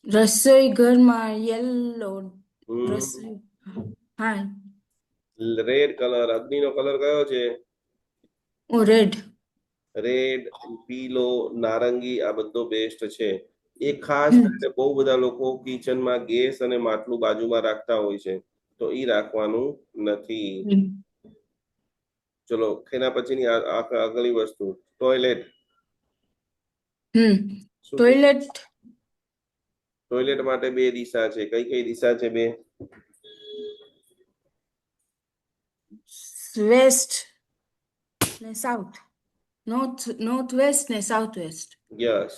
રસોઈ ઘરમાં યલો. હા, રેડ કલર. અગ્નિનો કલર કયો છે? રેડ. રેડ, પીલો, નારંગી, આ બધો બેસ્ટ છે. એ ખાસ કરીને બહુ બધા લોકો કિચનમાં ગેસ અને માટલું બાજુમાં રાખતા હોય છે, તો ઈ રાખવાનું નથી. ચલો એના પછીની આગળની વસ્તુ, ટોયલેટ. ટોયલેટ. ટોયલેટ માટે બે દિશા છે. કઈ કઈ દિશા છે? બે. વેસ્ટ ને સાઉથ. નોર્થ વેસ્ટ ને સાઉથ વેસ્ટ. યસ.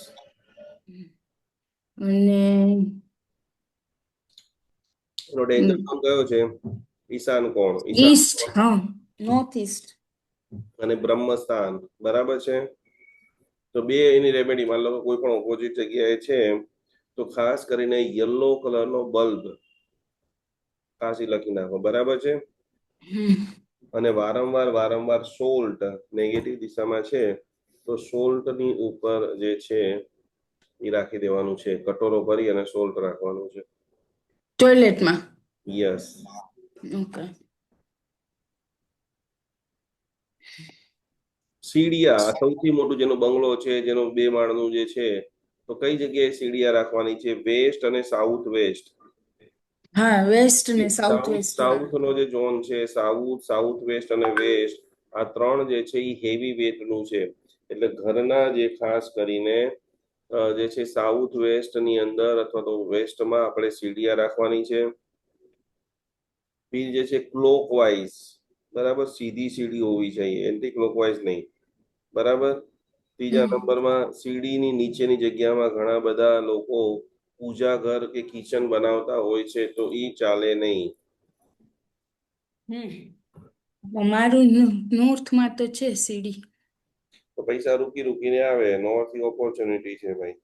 અને ડેન્જર ઝોન કયો છે? ઈશાન કોણ. ઈસ્ટ. હા, નોર્થ ઈસ્ટ. અને બ્રહ્મસ્થાન, બરાબર છે? તો બે એની રેમેડી, માન લો કોઈ પણ ઓપોઝિટ જગ્યાએ છે તો ખાસ કરીને યલો કલરનો બલ્બ ખાસ ઈ લખી નાખો, બરાબર છે. હમ અને વારંવાર સોલ્ટ નેગેટિવ દિશામાં છે તો સોલ્ટ ની ઉપર જે છે એ રાખી દેવાનું છે, કટોરો ભરી અને સોલ્ટ રાખવાનું છે. ટોયલેટમાં. યસ. ઓકે. સીડિયા સૌથી મોટું જેનો બંગલો છે, જેનો 2 માળનું જે છે, તો કઈ જગ્યાએ સીડિયા રાખવાની છે? વેસ્ટ અને સાઉથ વેસ્ટ. હા, વેસ્ટ ને સાઉથ વેસ્ટ. સાઉથ નો જે ઝોન છે, સાઉથ વેસ્ટ અને વેસ્ટ, આ 3 જે છે એ હેવી વેટ નું છે. એટલે ઘરના જે ખાસ કરીને જે છે સાઉથ વેસ્ટ ની અંદર અથવા તો વેસ્ટમાં આપણે સીડિયા રાખવાની છે. બીજી જે છે ક્લોકવાઇઝ, બરાબર, સીધી સીડી હોવી જોઈએ, એન્ટી ક્લોકવાઇઝ નહીં, બરાબર. ત્રીજા નંબરમાં સીડીની નીચેની જગ્યામાં ઘણા બધા લોકો પૂજા ઘર કે કિચન બનાવતા હોય છે, તો ઈ ચાલે નહીં. મારું નોર્થમાં તો છે સીડી. તો પૈસા રૂકીને આવે, નોર્થ ની ઓપોર્ચ્યુનિટી છે ભાઈ.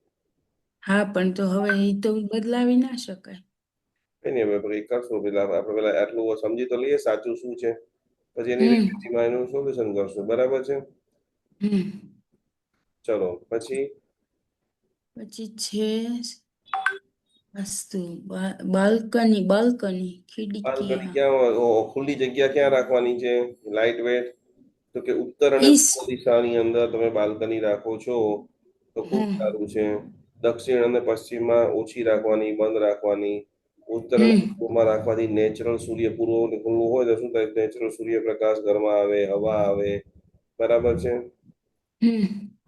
હા, પણ તો હવે એ તો બદલાવી ના શકાય. કઈ નહીં, હવે પછી કરશું, પેલા આપણે પેલા આટલું સમજી તો લઈએ સાચું શું છે, પછી એની રિયાલિટીમાં એનું સોલ્યુશન કરશું, બરાબર છે. ચલો પછી છે વસ્તુ બાલ્કની ખિડકી. બાલ્કની ક્યાં, ખુલ્લી જગ્યા ક્યાં રાખવાની છે લાઇટ વેટ? તો કે ઉત્તર અને ઈસ્ટ. પૂર્વ દિશાની અંદર તમે બાલ્કની રાખો છો તો ખૂબ સારું છે. દક્ષિણ અને પશ્ચિમમાં ઓછી રાખવાની, બંધ રાખવાની. ઉત્તર અને પૂર્વમાં રાખવાથી નેચરલ સૂર્ય પૂર્વ ખુલ્લું હોય તો શું થાય, નેચરલ સૂર્યપ્રકાશ ઘરમાં આવે, હવા આવે, બરાબર છે.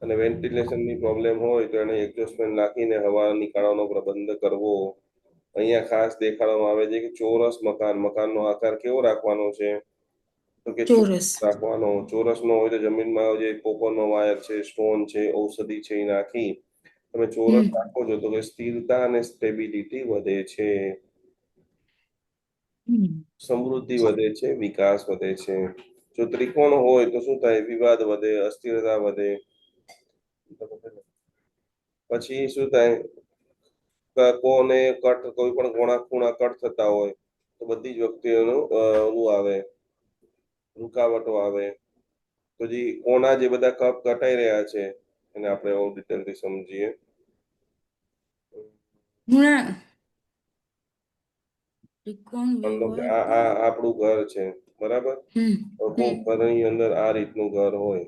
અને વેન્ટિલેશનની પ્રોબ્લેમ હોય તો એને એક્ઝોસ્ટ ફેન નાખીને હવા નીકાળવાનો પ્રબંધ કરવો. અહીંયા ખાસ દેખાડવામાં આવે છે કે ચોરસ મકાનનો આકાર કેવો રાખવાનો છે? તો કે ચોરસ રાખવાનો. ચોરસ નો હોય તો જમીનમાં જે કોપરનો વાયર છે, સ્ટોન છે, ઔષધિ છે એ નાખી તમે ચોરસ રાખો છો તો કે સ્થિરતા અને સ્ટેબિલિટી વધે છે, સમૃદ્ધિ વધે છે, વિકાસ વધે છે. જો ત્રિકોણ હોય તો શું થાય? વિવાદ વધે, અસ્થિરતા વધે. પછી શું થાય? કોને કટ, કોઈ પણ ખૂણા કટ થતા હોય તો બધી જ વ્યક્તિઓનું ઓલું આવે, રૂકાવટો આવે. તો જે કોના જે બધા કપ કટાઈ રહ્યા છે એને આપણે બહુ ડિટેલથી સમજીએ. આ આપણું ઘર છે, બરાબર. તો કોક ઘરની અંદર આ રીતનું ઘર હોય,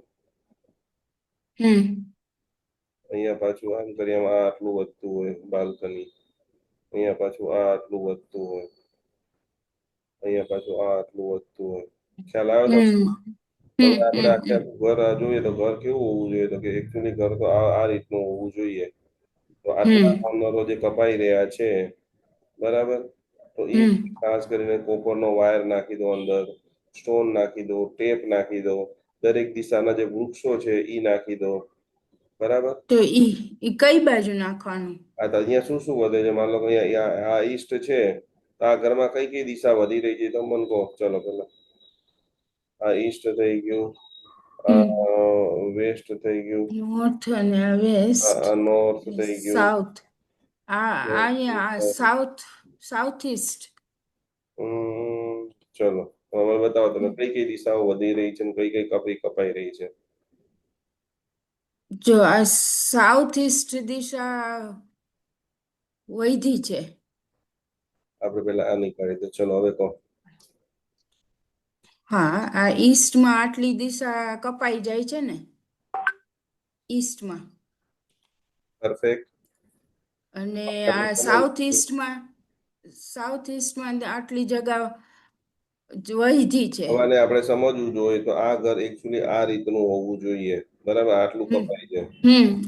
અહીંયા પાછું આમ કરીએ આ આટલું વધતું હોય બાલ્કની, અહીંયા પાછું આ આટલું વધતું હોય, અહીંયા પાછું આ આટલું વધતું હોય. ખ્યાલ આવે તો હવે આપણે આખે ઘર જોઈએ તો ઘર કેવું હોવું જોઈએ? તો કે એકચ્યુઅલી ઘર તો આ રીતનું હોવું જોઈએ. તો આટલા કોર્નરો જે કપાઈ રહ્યા છે, બરાબર, તો એ ખાસ કરીને કોપરનો વાયર નાખી દો અંદર, સ્ટોન નાખી દો, ટેપ નાખી દો, દરેક દિશાના જે વૃક્ષો છે ઈ નાખી દો, બરાબર. તો ઈ કઈ બાજુ નાખવાનું? આ તો અહીંયા શું શું વધે છે? માન લો કે અહીંયા આ ઈસ્ટ છે, તો આ ઘરમાં કઈ કઈ દિશા વધી રહી છે તો મને કહો. ચલો પેલા આ ઈસ્ટ થઈ ગયું, વેસ્ટ થઈ ગયું, નોર્થ અને વેસ્ટ, નોર્થ થઈ ગયું, સાઉથ. અહીંયા સાઉથ ઈસ્ટ. ચલો હવે બતાવો તમે કઈ કઈ દિશાઓ વધી રહી છે અને કઈ કઈ કપાઈ રહી છે. જો આ સાઉથ ઈસ્ટ દિશા વધી છે. આપણે પેલા આ નીકાળી દો. ચલો હવે કહો. હા, આ ઈસ્ટમાં આટલી દિશા કપાઈ જાય છે ને, ઈસ્ટમાં. પરફેક્ટ. અને આ સાઉથ ઈસ્ટમાં આટલી જગ્યા વધી છે. હવે આપણે સમજવું જોઈએ તો આ ઘર એકચ્યુઅલી આ રીતનું હોવું જોઈએ, બરાબર. આટલું કપાય છે,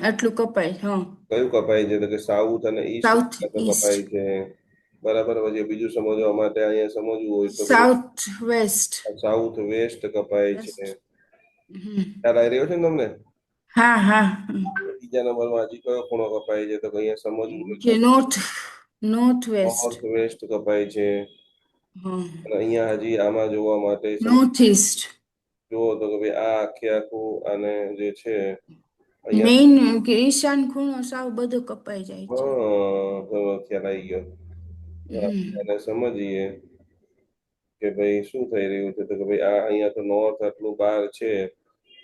આટલું કપાય. હા, કયું કપાય છે? તો કે સાઉથ અને ઈસ્ટ કપાય છે, બરાબર. પછી બીજું સમજવા માટે અહીંયા સમજવું હોય તો સાઉથ વેસ્ટ કપાય છે. ખ્યાલ આવી રહ્યો છે ને તમને? હા. બીજા નંબરમાં હજી કયો ખૂણો કપાય છે? તો અહીંયા સમજવું કે નોર્થ વેસ્ટ કપાય છે. અને અહીંયા હજી આમાં જોવા માટે નોર્થ ઈસ્ટ જુઓ તો કે ભાઈ આ આખું અને જે છે મેઇન કે ઈશાન ખૂણો સાવ બધો કપાઈ જાય છે. ખ્યાલ આવી ગયો. એને સમજીએ કે ભાઈ શું થઈ રહ્યું છે, તો કે ભાઈ આ અહીંયા તો નોર્થ આટલું બહાર છે,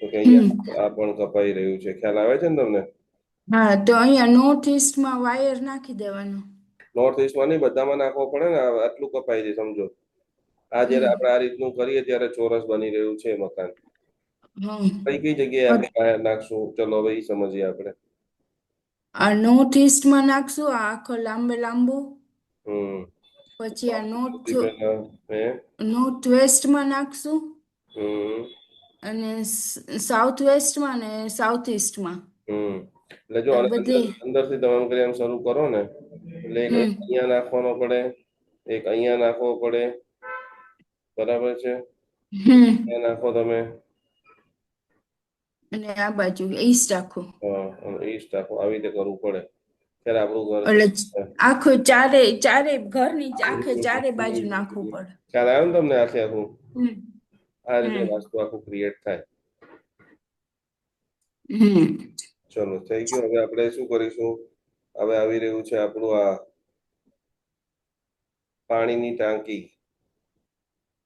તો કે હમ અહીંયા આ પણ કપાઈ રહ્યું છે. ખ્યાલ આવે છે ને તમને? હા, તો અહીંયા નોર્થ ઈસ્ટમાં વાયર નાખી દેવાનો. નોર્થ ઈસ્ટમાં નહીં, બધામાં નાખવો પડે ને. આટલું કપાય છે સમજો. આ જયારે આપણે આ રીતનું કરીએ ત્યારે ચોરસ બની રહ્યું છે મકાન. કઈ કઈ જગ્યાએ આપણે વાયર નાખશું, ચલો હવે ઈ સમજીએ આપણે. આ નોર્થ ઈસ્ટમાં નાખશું, આ આખો લાંબો. હમ પછી આ સૌથી પહેલા નોર્થ વેસ્ટમાં નાખશું, હમ અને સાઉથ વેસ્ટમાં ને સાઉથ ઈસ્ટમાં. એટલે જો અંદરથી તમે આમ કરી આમ શરૂ કરો ને, એટલે એક અહીંયા નાખવાનો પડે, એક અહીંયા નાખવો પડે, બરાબર છે? અહીંયા નાખો તમે, અને આ બાજુ ઈસ્ટ આખું. ઈસ્ટ નાખો. આવી રીતે કરવું પડે ત્યારે આપણું ઘર એટલે આખું ચારે ઘરની ચારે બાજુ નાખવું પડે. ખ્યાલ આવ્યો ને તમને? આખે આખું આ રીતે વાસ્તુ આખું ક્રિએટ થાય. ચલો, થઈ ગયું. હવે આપણે શું કરીશું? હવે આવી રહ્યું છે આપણું આ પાણીની ટાંકી.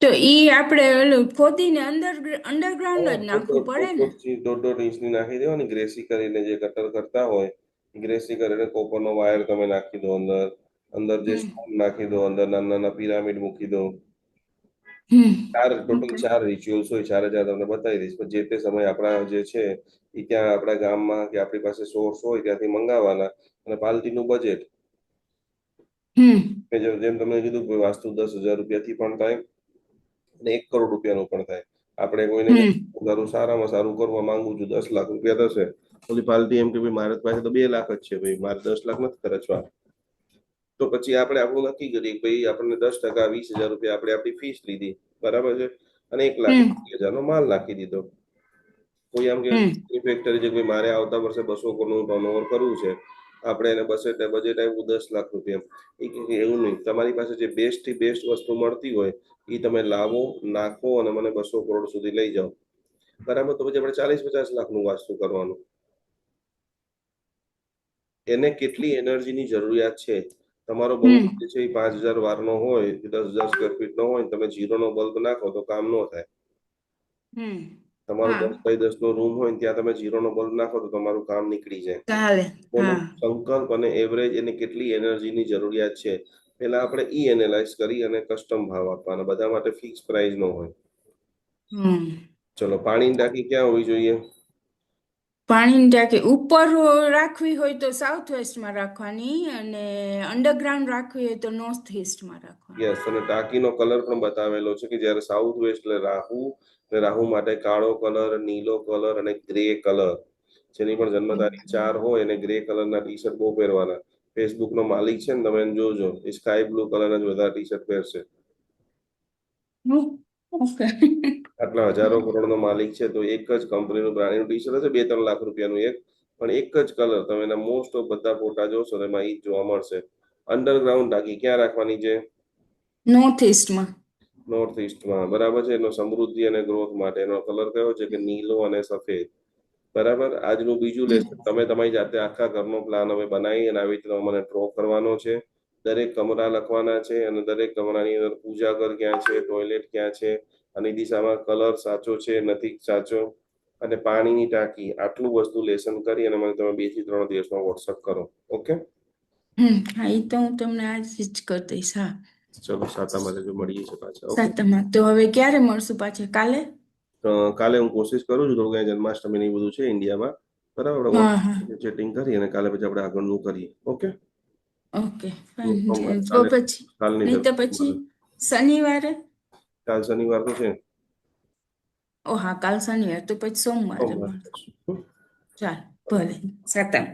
તો ઈ આપણે ઓલું ખોદીને અંડરગ્રાઉન્ડ જ નાખવું પડે ને? 1.5 ઇંચની નાખી દેવાની, ગ્રેસી કરીને. જે કટર કરતા હોય ગ્રેસી કરીને કોપરનો વાયર તમે નાખી દો અંદર જે સ્ટોન નાખી દો, અંદર નાના નાના પિરામિડ મૂકી દો. ટોટલ 4 રિચ્યુઅલ્સ હોય. 4 તમને બતાવી દઈશ. પણ જે તે સમય આપણા જે છે એ ત્યાં આપણા ગામમાં કે આપણી પાસે સોર્સ હોય ત્યાંથી મંગાવવાના. અને પાલટીનું બજેટ જેમ તમને કીધું કે વાસ્તુ 10,000 રૂપિયાથી પણ થાય અને 1 કરોડ રૂપિયાનું પણ થાય. આપણે કોઈને સારામાં સારું કરવા માંગુ છું, 10 લાખ રૂપિયા થશે. ઓલી પાલટી એમ કે ભાઈ મારા પાસે તો 2 લાખ જ છે, ભાઈ મારે 10 લાખ નથી ખર્ચવા. તો પછી આપણે આપણું નક્કી કરીએ કે ભાઈ આપણને 10% 20,000 રૂપિયા આપણે આપણી ફીસ લીધી, બરાબર છે, અને 1,20,000 નો માલ નાખી દીધો. કોઈ આમ કે ફેક્ટરી છે કે મારે આવતા વર્ષે 200 કરોડનું ટર્નઓવર કરવું છે, આપણે એને બજેટ આવ્યું 10 લાખ રૂપિયા. એવું નહીં, તમારી પાસે જે બેસ્ટ થી બેસ્ટ વસ્તુ મળતી હોય એ તમે લાવો, નાખો અને મને 200 કરોડ સુધી લઈ જાઓ, બરાબર? તો પછી આપણે 40-50 લાખનું વાસ્તુ કરવાનું. એને કેટલી એનર્જીની જરૂરિયાત છે? તમારો બલ્બ જે છે એ 5,000 વારનો હોય, 10,000 સ્ક્વેર ફીટનો હોય, તમે 0નો બલ્બ નાખો તો કામ ન થાય. તમારો 10x10 નો રૂમ હોય ત્યાં તમે 0નો બલ્બ નાખો તો તમારું કામ નીકળી જાય. સંકલ્પ અને એવરેજ, એને કેટલી એનર્જીની જરૂરિયાત છે, પેલા આપણે ઈ એનાલાઇઝ કરી અને કસ્ટમ ભાવ આપવાના. બધા માટે ફિક્સ પ્રાઇસ ન હોય. ચલો, પાણીની ટાંકી ક્યાં હોવી જોઈએ? પાણીની ટાંકી ઉપર રાખવી હોય તો સાઉથ વેસ્ટમાં રાખવાની, અને અંડરગ્રાઉન્ડ રાખવી હોય તો નોર્થ ઈસ્ટમાં રાખવાની. યસ, અને ટાંકીનો કલર પણ બતાવેલો છે કે જ્યારે સાઉથ વેસ્ટ એટલે રાહુ માટે કાળો કલર, નીલો કલર અને ગ્રે કલર. જેની પણ જન્મ તારીખ 4 હોય અને ગ્રે કલરના ટી-શર્ટ બહુ પહેરવાના. ફેસબુક નો માલિક છે ને, તમે જોજો, એ સ્કાય બ્લુ કલરના જ બધા ટી-શર્ટ પહેરશે. આટલા હજારો કરોડનો માલિક છે, તો એક જ કંપનીનું બ્રાન્ડનું ટી-શર્ટ હશે 2-3 લાખ રૂપિયાનું એક, પણ એક જ કલર. તમે એના મોસ્ટ ઓફ બધા ફોટા જોશો તો એમાં ઈ જ જોવા મળશે. અંડરગ્રાઉન્ડ ટાંકી ક્યાં રાખવાની છે? નોર્થ ઈસ્ટમાં. નોર્થ ઈસ્ટમાં, બરાબર છે. એનો સમૃદ્ધિ અને ગ્રોથ માટે એનો કલર કયો છે? કે નીલો અને સફેદ, બરાબર. આજનું બીજું લેસન, તમે તમારી જાતે આખા ઘરનો પ્લાન હવે બનાવી અને આવી રીતે મને ડ્રો કરવાનો છે. દરેક કમરા લખવાના છે અને દરેક કમરાની અંદર પૂજા ઘર ક્યાં છે, ટોયલેટ ક્યાં છે, અને દિશામાં કલર સાચો છે નથી સાચો, અને પાણીની ટાંકી. આટલું વસ્તુ લેસન કરી અને મને તમે 2 થી 3 દિવસમાં વોટ્સઅપ કરો. ઓકે? હા, એ તો હું તમને આજે જ કરી દઈશ. હા, ચલો, સાતમમાં જો મળીએ છીએ પાછા. સાતમમાં તો હવે ક્યારે મળશું પાછા? કાલે? કાલે હું કોશિશ કરું છું, થોડું કઈ જન્માષ્ટમી ને બધું છે ઇન્ડિયામાં, બરાબર. આપણે ચેટિંગ કરી અને કાલે પછી આપણે આગળનું કરીએ. ઓકે? Okay, fine. તો પછી નહીં તો પછી શનિવારે? કાલ શનિવાર તો છે. ઓ હા, કાલ શનિવાર તો પછી સોમવારે. ચાલ, ભલે. સાતમ.